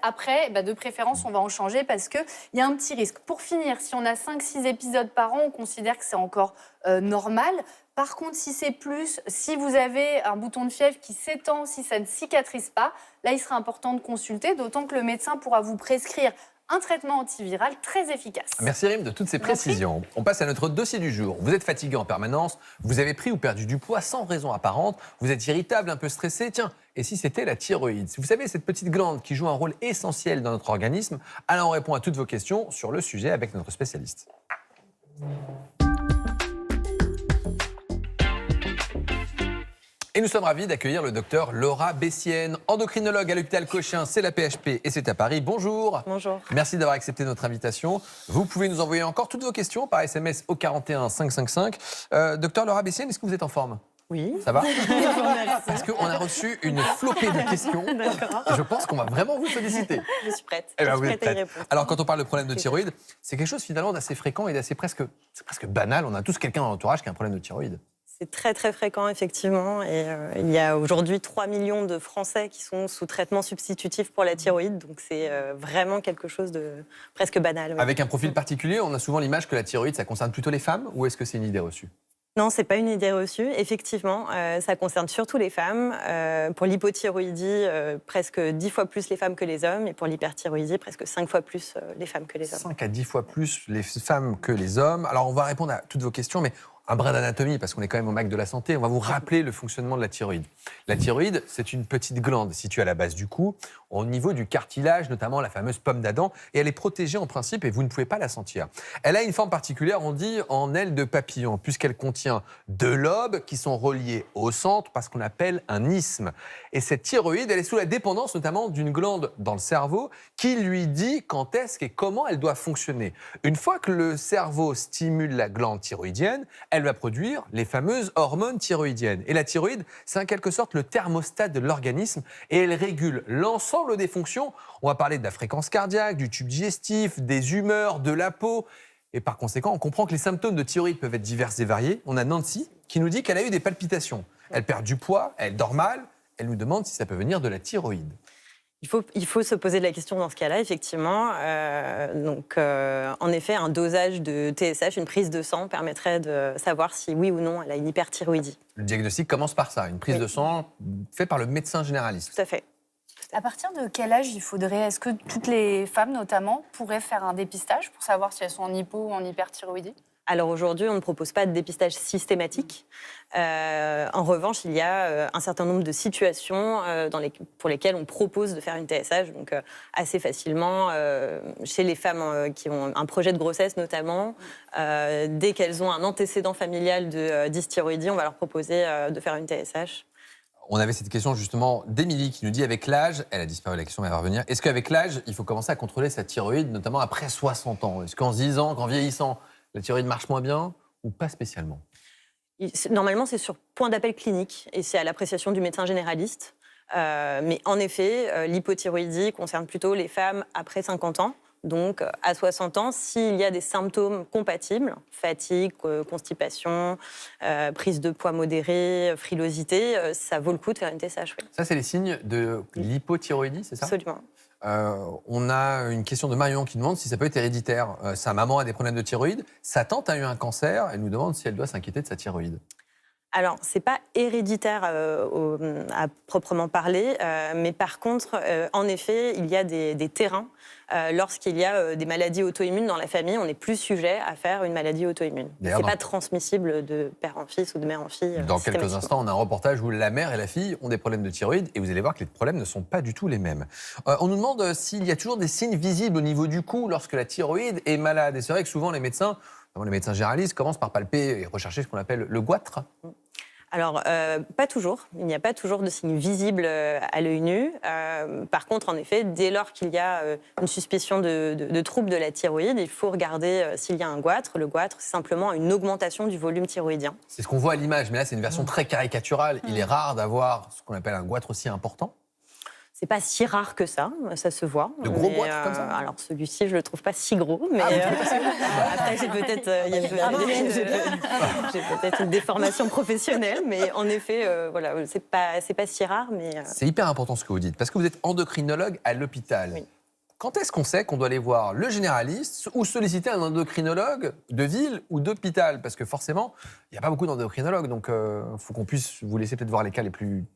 après, de préférence, on va en changer parce qu'il y a un petit risque. Pour finir, si on a 5-6 épisodes par an, on considère que c'est encore normal. Par contre, si c'est plus, si vous avez un bouton de fièvre qui s'étend, si ça ne cicatrise pas, là, il sera important de consulter, d'autant que le médecin pourra vous prescrire un traitement antiviral très efficace. Merci Rim de toutes ces précisions. On passe à notre dossier du jour. Vous êtes fatigué en permanence, vous avez pris ou perdu du poids sans raison apparente, vous êtes irritable, un peu stressé. Tiens, et si c'était la thyroïde? Vous savez, cette petite glande qui joue un rôle essentiel dans notre organisme. Alors on répond à toutes vos questions sur le sujet avec notre spécialiste. Et nous sommes ravis d'accueillir le docteur Laura Bessienne, endocrinologue à l'hôpital Cochin, c'est la PHP et c'est à Paris. Bonjour. Bonjour. Merci d'avoir accepté notre invitation. Vous pouvez nous envoyer encore toutes vos questions par SMS au 41 555. Docteur Laura Bessienne, est-ce que vous êtes en forme? Oui. Ça va? Parce qu'on a reçu une flopée de questions. D'accord. Je pense qu'on va vraiment vous solliciter. Je suis prête. Eh ben, je vous suis êtes prête à y prête. répondre. Alors, quand on parle de problème de thyroïde, c'est quelque chose finalement d'assez fréquent et d'assez presque banal. On a tous quelqu'un dans l'entourage qui a un problème de thyroïde. C'est très très fréquent effectivement et il y a aujourd'hui 3 millions de Français qui sont sous traitement substitutif pour la thyroïde, donc c'est vraiment quelque chose de presque banal. Oui. Avec un profil particulier, on a souvent l'image que la thyroïde, ça concerne plutôt les femmes, ou est-ce que c'est une idée reçue? Non, c'est pas une idée reçue. Effectivement, ça concerne surtout les femmes. Pour l'hypothyroïdie, presque 10 fois plus les femmes que les hommes, et pour l'hyperthyroïdie, presque 5 fois plus les femmes que les hommes. 5 à 10 fois plus les femmes que les hommes. Alors, on va répondre à toutes vos questions, mais un brin d'anatomie, parce qu'on est quand même au MAC de la santé. On va vous rappeler le fonctionnement de la thyroïde. La thyroïde, c'est une petite glande située à la base du cou, au niveau du cartilage, notamment la fameuse pomme d'Adam, et elle est protégée en principe et vous ne pouvez pas la sentir. Elle a une forme particulière, on dit en aile de papillon, puisqu'elle contient 2 lobes qui sont reliés au centre par ce qu'on appelle un isthme. Et cette thyroïde, elle est sous la dépendance notamment d'une glande dans le cerveau qui lui dit quand est-ce et comment elle doit fonctionner. Une fois que le cerveau stimule la glande thyroïdienne, elle va produire les fameuses hormones thyroïdiennes. Et la thyroïde, c'est en quelque sorte le thermostat de l'organisme et elle régule l'ensemble des fonctions. On va parler de la fréquence cardiaque, du tube digestif, des humeurs, de la peau. Et par conséquent, on comprend que les symptômes de thyroïde peuvent être divers et variés. On a Nancy qui nous dit qu'elle a eu des palpitations. Elle perd du poids, elle dort mal. Elle nous demande si ça peut venir de la thyroïde. Il faut se poser la question dans ce cas-là, effectivement. En effet, un dosage de TSH, une prise de sang, permettrait de savoir si oui ou non elle a une hyperthyroïdie. Le diagnostic commence par ça, une prise de sang faite par le médecin généraliste. Tout à fait. À partir de quel âge est-ce que toutes les femmes notamment pourraient faire un dépistage pour savoir si elles sont en hypo ou en hyperthyroïdie? Alors aujourd'hui, on ne propose pas de dépistage systématique. En revanche, il y a un certain nombre de situations pour lesquelles on propose de faire une TSH, donc assez facilement, chez les femmes qui ont un projet de grossesse notamment. Dès qu'elles ont un antécédent familial de dysthyroïdie, on va leur proposer de faire une TSH. On avait cette question justement d'Émilie qui nous dit avec l'âge, elle a disparu la question, mais elle va revenir, est-ce qu'avec l'âge, il faut commencer à contrôler sa thyroïde, notamment après 60 ans? Est-ce qu'en se disant qu'en vieillissant, la thyroïde marche moins bien ou pas spécialement? Normalement, c'est sur point d'appel clinique et c'est à l'appréciation du médecin généraliste. Mais en effet, l'hypothyroïdie concerne plutôt les femmes après 50 ans. Donc, à 60 ans, s'il y a des symptômes compatibles, fatigue, constipation, prise de poids modérée, frilosité, ça vaut le coup de faire une TSH. Oui. Ça, c'est les signes de l'hypothyroïdie, c'est ça? Absolument. On a une question de Marion qui demande si ça peut être héréditaire. Sa maman a des problèmes de thyroïde, sa tante a eu un cancer, elle nous demande si elle doit s'inquiéter de sa thyroïde. Alors, ce n'est pas héréditaire à proprement parler, mais par contre, en effet, il y a des terrains. Lorsqu'il y a des maladies auto-immunes dans la famille, on est plus sujet à faire une maladie auto-immune. Ce n'est pas transmissible de père en fils ou de mère en fille. Dans quelques instants, on a un reportage où la mère et la fille ont des problèmes de thyroïde et vous allez voir que les problèmes ne sont pas du tout les mêmes. On nous demande s'il y a toujours des signes visibles au niveau du cou lorsque la thyroïde est malade. Et c'est vrai que souvent les médecins généralistes commencent par palper et rechercher ce qu'on appelle le goitre. Alors, pas toujours. Il n'y a pas toujours de signes visibles à l'œil nu. Par contre, en effet, dès lors qu'il y a une suspicion de trouble de la thyroïde, il faut regarder s'il y a un goitre. Le goitre, c'est simplement une augmentation du volume thyroïdien. C'est ce qu'on voit à l'image, mais là, c'est une version très caricaturale. Il est rare d'avoir ce qu'on appelle un goitre aussi important. C'est pas si rare que ça se voit. De gros goitres comme ça? Alors celui-ci, je le trouve pas si gros, mais après j'ai peut-être une déformation professionnelle, mais en effet, voilà, c'est pas si rare, mais c'est hyper important ce que vous dites, parce que vous êtes endocrinologue à l'hôpital. Oui. Quand est-ce qu'on sait qu'on doit aller voir le généraliste ou solliciter un endocrinologue de ville ou d'hôpital? Parce que forcément, il n'y a pas beaucoup d'endocrinologues, donc il faut qu'on puisse vous laisser peut-être voir les cas les plus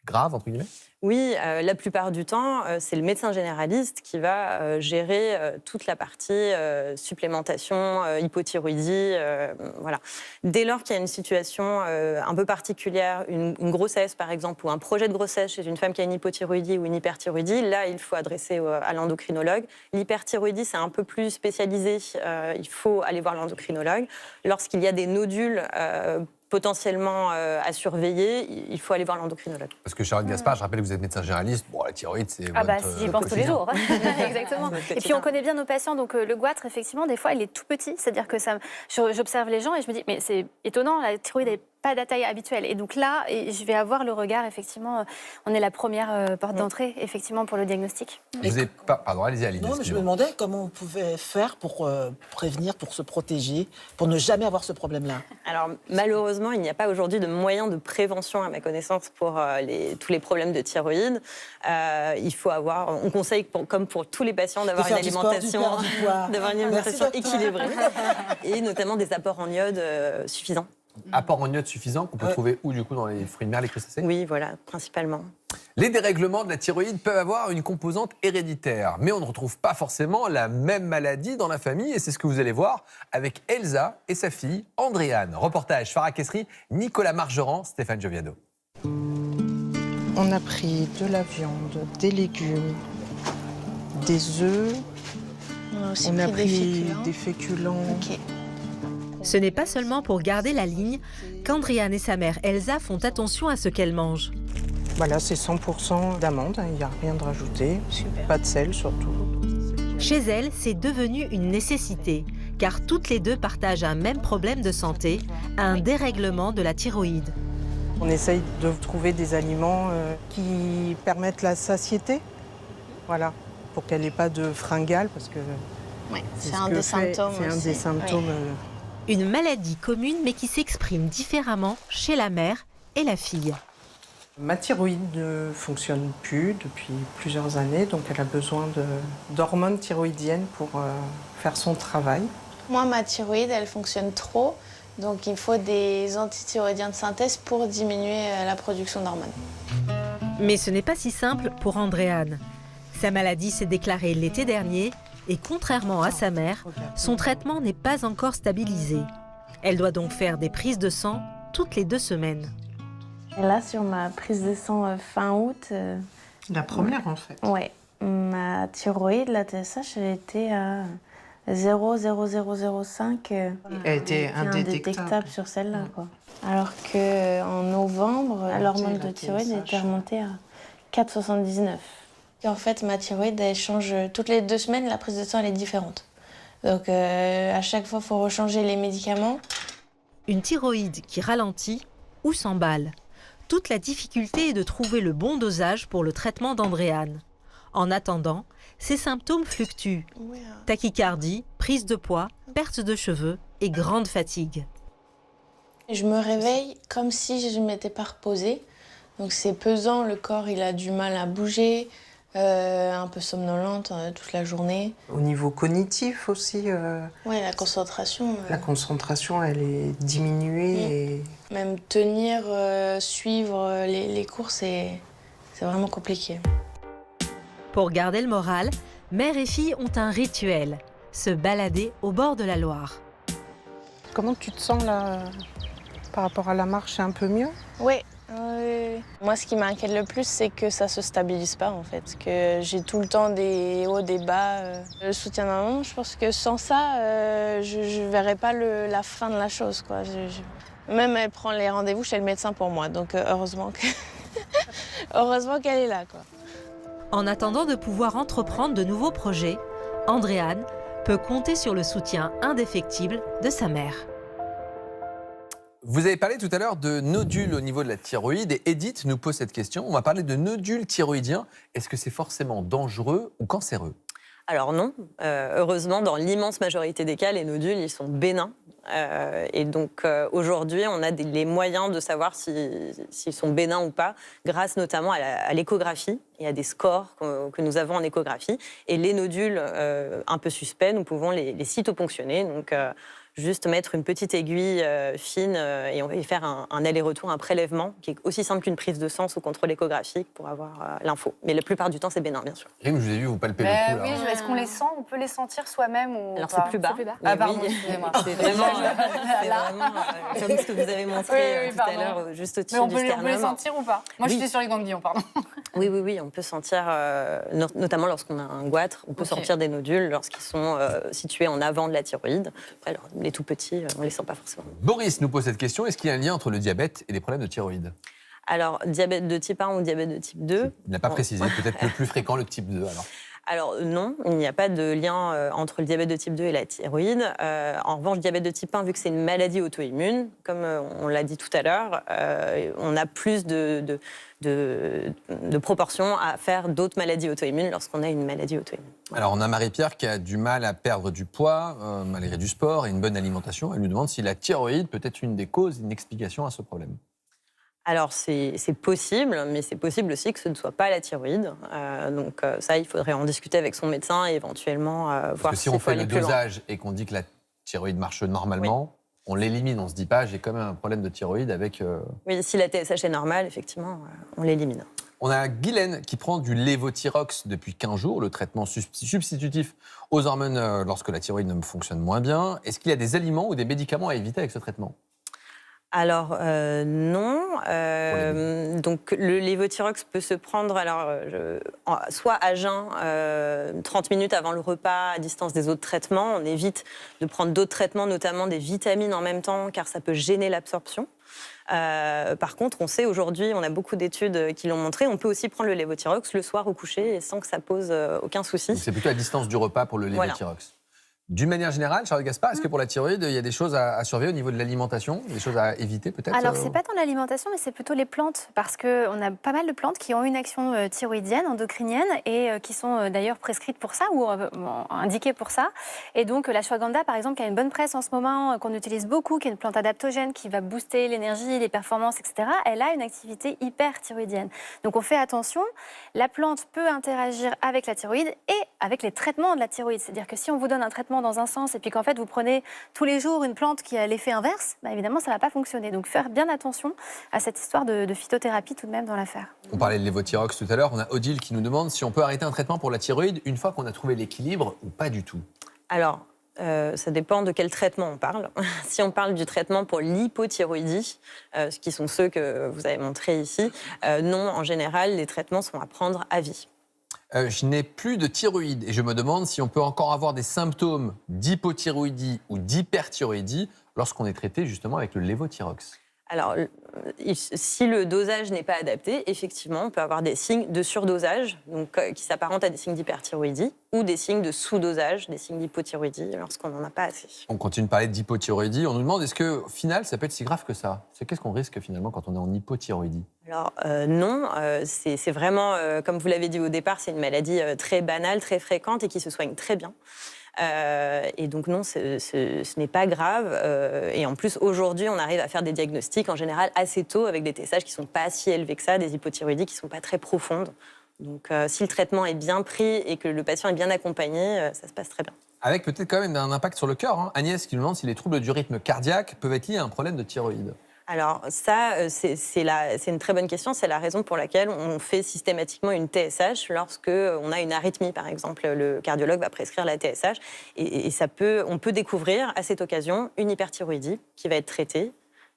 graves, entre guillemets. Oui, la plupart du temps, c'est le médecin généraliste qui va gérer toute la partie supplémentation, hypothyroïdie. Voilà. Dès lors qu'il y a une situation un peu particulière, une grossesse par exemple, ou un projet de grossesse chez une femme qui a une hypothyroïdie ou une hyperthyroïdie, là, il faut adresser à l'endocrinologue. L'hyperthyroïdie, c'est un peu plus spécialisé. Il faut aller voir l'endocrinologue. Lorsqu'il y a des nodules potentiellement à surveiller, il faut aller voir l'endocrinologue. Parce que Charlotte Gaspard, je rappelle que vous êtes médecin généraliste, bon, la thyroïde, c'est j'y pense tous les jours. Exactement. Et puis on connaît bien nos patients, donc le goitre, effectivement, des fois, il est tout petit, c'est-à-dire que j'observe les gens et je me dis, mais c'est étonnant, la thyroïde n'est pas de la taille habituelle. Et donc là, je vais avoir le regard, effectivement, on est la première porte d'entrée, effectivement, pour le diagnostic. Vous n'avez pas... Pardon, allez-y, Aline. Non, mais je me demandais comment on pouvait faire pour prévenir, pour se protéger, pour ne jamais avoir ce problème-là. Alors, malheureusement, il n'y a pas aujourd'hui de moyen de prévention, à ma connaissance, pour tous les problèmes de thyroïde. Il faut avoir... On conseille, comme pour tous les patients, d'avoir une alimentation équilibrée et notamment des apports en iode suffisants. Apport en iode suffisant qu'on peut trouver où, du coup, dans les fruits de mer, les crustacés? Oui, voilà, principalement. Les dérèglements de la thyroïde peuvent avoir une composante héréditaire, mais on ne retrouve pas forcément la même maladie dans la famille, et c'est ce que vous allez voir avec Elsa et sa fille Andréane. Reportage Farah Kessri, Nicolas Margeran, Stéphane Gioviano. On a pris de la viande, des légumes, des œufs, on a pris des féculents. Okay. Ce n'est pas seulement pour garder la ligne qu'Andréane et sa mère Elsa font attention à ce qu'elle mange. Voilà, c'est 100% d'amandes, il n'y a rien de rajouté. Super. Pas de sel surtout. Chez elle, c'est devenu une nécessité, car toutes les deux partagent un même problème de santé, un dérèglement de la thyroïde. On essaye de trouver des aliments qui permettent la satiété, voilà, pour qu'elle n'ait pas de fringales, parce que c'est un des symptômes. C'est un des symptômes. Une maladie commune, mais qui s'exprime différemment chez la mère et la fille. Ma thyroïde ne fonctionne plus depuis plusieurs années, donc elle a besoin d'hormones thyroïdiennes pour faire son travail. Moi, ma thyroïde, elle fonctionne trop, donc il faut des antithyroïdiens de synthèse pour diminuer la production d'hormones. Mais ce n'est pas si simple pour Andréane. Sa maladie s'est déclarée l'été dernier et contrairement à sa mère, son traitement n'est pas encore stabilisé. Elle doit donc faire des prises de sang toutes les 2 semaines. Et là, sur ma prise de sang fin août... La première, en fait. Ouais. Ma thyroïde, la TSH, elle était à 0,0005 était indétectable sur celle-là, quoi. Alors qu'en novembre, l'hormone de thyroïde était remontée à 4,79. Et en fait, ma thyroïde, elle change toutes les 2 semaines, la prise de sang elle est différente. Donc à chaque fois, il faut rechanger les médicaments. Une thyroïde qui ralentit ou s'emballe. Toute la difficulté est de trouver le bon dosage pour le traitement d'Andréane. En attendant, ses symptômes fluctuent. Tachycardie, prise de poids, perte de cheveux et grande fatigue. Je me réveille comme si je ne m'étais pas reposée. Donc c'est pesant, le corps il a du mal à bouger, un peu somnolente toute la journée. Au niveau cognitif aussi. Ouais, la concentration. La concentration, elle est diminuée. Et... Même tenir, suivre les cours, c'est vraiment compliqué. Pour garder le moral, mère et fille ont un rituel, se balader au bord de la Loire. Comment tu te sens là par rapport à la marche, c'est un peu mieux? Oui. Moi, ce qui m'inquiète le plus, c'est que ça se stabilise pas, en fait. Que j'ai tout le temps des hauts, des bas. Le soutien de maman, je pense que sans ça, je verrais pas la fin de la chose, quoi. Même elle prend les rendez-vous chez le médecin pour moi, donc heureusement qu'elle est là, quoi. En attendant de pouvoir entreprendre de nouveaux projets, Andréane peut compter sur le soutien indéfectible de sa mère. Vous avez parlé tout à l'heure de nodules au niveau de la thyroïde et Edith nous pose cette question. On va parler de nodules thyroïdiens. Est-ce que c'est forcément dangereux ou cancéreux? Alors non. Heureusement, dans l'immense majorité des cas, les nodules, ils sont bénins. Et donc aujourd'hui, on a les moyens de savoir s'ils sont bénins ou pas, grâce notamment à l'échographie et à des scores que nous avons en échographie. Et les nodules un peu suspects, nous pouvons les cytoponctionner. Donc juste mettre une petite aiguille fine et faire un aller-retour, un prélèvement, qui est aussi simple qu'une prise de sang sous contrôle échographique pour avoir l'info. Mais la plupart du temps, c'est bénin, bien sûr. Rime, je vous ai vu, vous palpez le cou. Oui, est-ce qu'on les sent? On peut les sentir soi-même ou Alors, c'est plus bas. Ah, pardon, oui. excusez-moi. C'est vraiment comme ce que vous avez montré tout à l'heure, juste au-dessus du sternum. Mais on peut les sentir ou pas? Moi, j'étais sur les ganglions, pardon. Oui, on peut sentir, notamment lorsqu'on a un goitre, on peut sentir des nodules lorsqu'ils sont situés en avant de la thyroïde. Après, les tout petits, on ne les sent pas forcément. Boris nous pose cette question. Est-ce qu'il y a un lien entre le diabète et les problèmes de thyroïde? Alors, diabète de type 1 ou diabète de type 2? Il n'a pas précisé. Peut-être le plus fréquent, le type 2, Alors non, il n'y a pas de lien entre le diabète de type 2 et la thyroïde. En revanche, le diabète de type 1, vu que c'est une maladie auto-immune, comme on l'a dit tout à l'heure, on a plus de proportions à faire d'autres maladies auto-immunes lorsqu'on a une maladie auto-immune. Alors on a Marie-Pierre qui a du mal à perdre du poids, malgré du sport et une bonne alimentation. Elle nous demande si la thyroïde peut être une des causes, une explication à ce problème. Alors c'est possible, mais c'est possible aussi que ce ne soit pas la thyroïde. Donc ça, il faudrait en discuter avec son médecin et éventuellement voir si on fait le dosage et qu'on dit que la thyroïde marche normalement, on l'élimine, on se dit pas j'ai quand même un problème de thyroïde avec... Oui, si la TSH est normale, effectivement, on l'élimine. On a Guylaine qui prend du lévothyrox depuis 15 jours, le traitement substitutif aux hormones lorsque la thyroïde ne fonctionne moins bien. Est-ce qu'il y a des aliments ou des médicaments à éviter avec ce traitement? Alors non. Donc le lévothyrox peut se prendre soit à jeun, 30 minutes avant le repas, à distance des autres traitements. On évite de prendre d'autres traitements, notamment des vitamines en même temps, car ça peut gêner l'absorption. Par contre, on sait aujourd'hui, on a beaucoup d'études qui l'ont montré, on peut aussi prendre le lévothyrox le soir au coucher sans que ça pose aucun souci. C'est plutôt à distance du repas pour le lévothyrox. Voilà. D'une manière générale, Charlotte Gaspard, est-ce que pour la thyroïde, il y a des choses à surveiller au niveau de l'alimentation, des choses à éviter peut-être? Alors, c'est pas tant l'alimentation, mais c'est plutôt les plantes, parce qu'on a pas mal de plantes qui ont une action thyroïdienne, endocrinienne, et qui sont d'ailleurs prescrites pour ça, ou indiquées pour ça. Et donc, l'ashwagandha, par exemple, qui a une bonne presse en ce moment, qu'on utilise beaucoup, qui est une plante adaptogène, qui va booster l'énergie, les performances, etc., elle a une activité hyper thyroïdienne. Donc, on fait attention, la plante peut interagir avec la thyroïde et avec les traitements de la thyroïde. C'est-à-dire que si on vous donne un traitement dans un sens et puis qu'en fait vous prenez tous les jours une plante qui a l'effet inverse, évidemment ça ne va pas fonctionner. Donc faire bien attention à cette histoire de phytothérapie tout de même dans l'affaire. On parlait de lévothyrox tout à l'heure, on a Odile qui nous demande si on peut arrêter un traitement pour la thyroïde une fois qu'on a trouvé l'équilibre ou pas du tout. Alors, ça dépend de quel traitement on parle. Si on parle du traitement pour l'hypothyroïdie, qui sont ceux que vous avez montrés ici, non, en général, les traitements sont à prendre à vie. Je n'ai plus de thyroïde et je me demande si on peut encore avoir des symptômes d'hypothyroïdie ou d'hyperthyroïdie lorsqu'on est traité justement avec le lévothyrox. Alors, si le dosage n'est pas adapté, effectivement, on peut avoir des signes de surdosage, donc, qui s'apparentent à des signes d'hyperthyroïdie, ou des signes de sous-dosage, des signes d'hypothyroïdie, lorsqu'on n'en a pas assez. On continue de parler d'hypothyroïdie. On nous demande, est-ce qu'au final, ça peut être si grave que ça? Qu'est-ce qu'on risque finalement quand on est en hypothyroïdie? Alors non, c'est vraiment, comme vous l'avez dit au départ, c'est une maladie très banale, très fréquente et qui se soigne très bien. Et donc non, ce n'est pas grave. Et en plus, aujourd'hui, on arrive à faire des diagnostics en général assez tôt avec des TSH qui ne sont pas si élevés que ça, des hypothyroïdies qui ne sont pas très profondes. Donc si le traitement est bien pris et que le patient est bien accompagné, ça se passe très bien. Avec peut-être quand même un impact sur le cœur. Hein. Agnès qui nous demande si les troubles du rythme cardiaque peuvent être liés à un problème de thyroïde. Alors ça, c'est une très bonne question. C'est la raison pour laquelle on fait systématiquement une TSH lorsque on a une arythmie, par exemple. Le cardiologue va prescrire la TSH et on peut découvrir à cette occasion une hyperthyroïdie qui va être traitée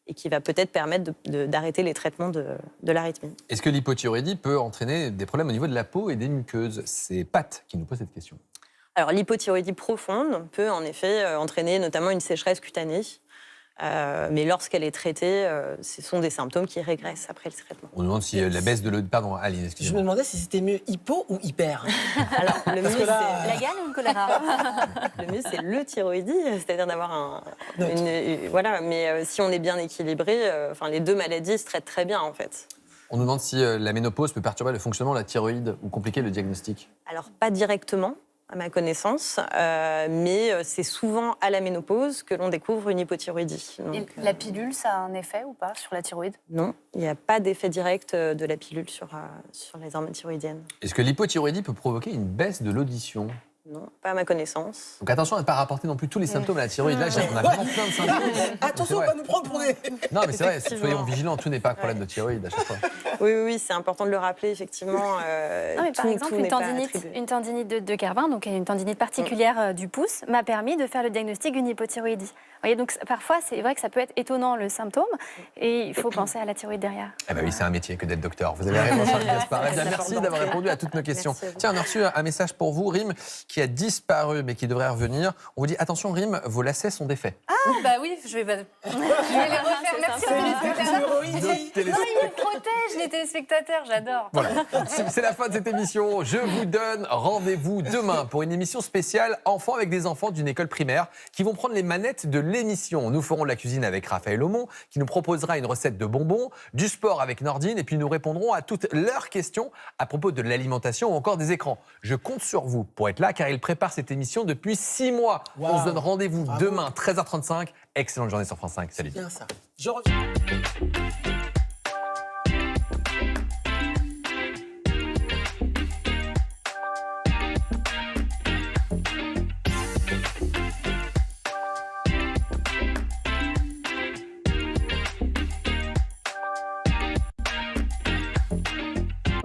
et qui va peut-être permettre d'arrêter les traitements de l'arythmie. Est-ce que l'hypothyroïdie peut entraîner des problèmes au niveau de la peau et des muqueuses? C'est Pat qui nous pose cette question. Alors l'hypothyroïdie profonde peut en effet entraîner notamment une sécheresse cutanée. Mais lorsqu'elle est traitée, ce sont des symptômes qui régressent après le traitement. On nous demande si la baisse de l'eau... Pardon, Aline, excusez-moi. Je me demandais si c'était mieux hypo ou hyper. Alors, le mieux, c'est... La gale ou le choléra? Le mieux, c'est le thyroïdie, c'est-à-dire d'avoir voilà, mais si on est bien équilibré, les deux maladies se traitent très bien, en fait. On nous demande si la ménopause peut perturber le fonctionnement de la thyroïde ou compliquer le diagnostic. Alors, pas directement, à ma connaissance, mais c'est souvent à la ménopause que l'on découvre une hypothyroïdie. Donc, la pilule, ça a un effet ou pas sur la thyroïde? Non, il n'y a pas d'effet direct de la pilule sur les hormones thyroïdiennes. Est-ce que l'hypothyroïdie peut provoquer une baisse de l'audition? Non, pas à ma connaissance. Donc attention à ne pas rapporter non plus tous les symptômes à la thyroïde. Là, on a vraiment plein de symptômes. Attention, on va nous prendre pour des... Non, mais c'est vrai, soyons vigilants, tout n'est pas un problème de thyroïde à chaque fois. Oui, c'est important de le rappeler, effectivement. Non, mais par exemple, une tendinite de Kervin, donc une tendinite particulière du pouce, m'a permis de faire le diagnostic d'une hypothyroïdie. Vous voyez, donc parfois, c'est vrai que ça peut être étonnant le symptôme, et il faut penser à la thyroïde derrière. Eh bien oui, c'est un métier que d'être docteur. Vous avez raison, Charles Gaspard. Merci d'avoir répondu à toutes nos questions. Tiens, on a reçu un message pour vous, Rim, qui a disparu, mais qui devrait revenir. On vous dit, attention, Rim, vos lacets sont défaits. Ah, bah oui, je vais les refaire. Merci. Non, ils me protègent, les téléspectateurs, j'adore. Voilà, c'est la fin de cette émission. Je vous donne rendez-vous demain pour une émission spéciale enfants avec des enfants d'une école primaire qui vont prendre les manettes de l'émission. Nous ferons de la cuisine avec Raphaël Aumont qui nous proposera une recette de bonbons, du sport avec Nordine et puis nous répondrons à toutes leurs questions à propos de l'alimentation ou encore des écrans. Je compte sur vous pour être là car il prépare cette émission depuis 6 mois. Wow. On se donne rendez-vous demain 13h35. Excellente journée sur France 5. Salut. C'est bien ça. Je reviens.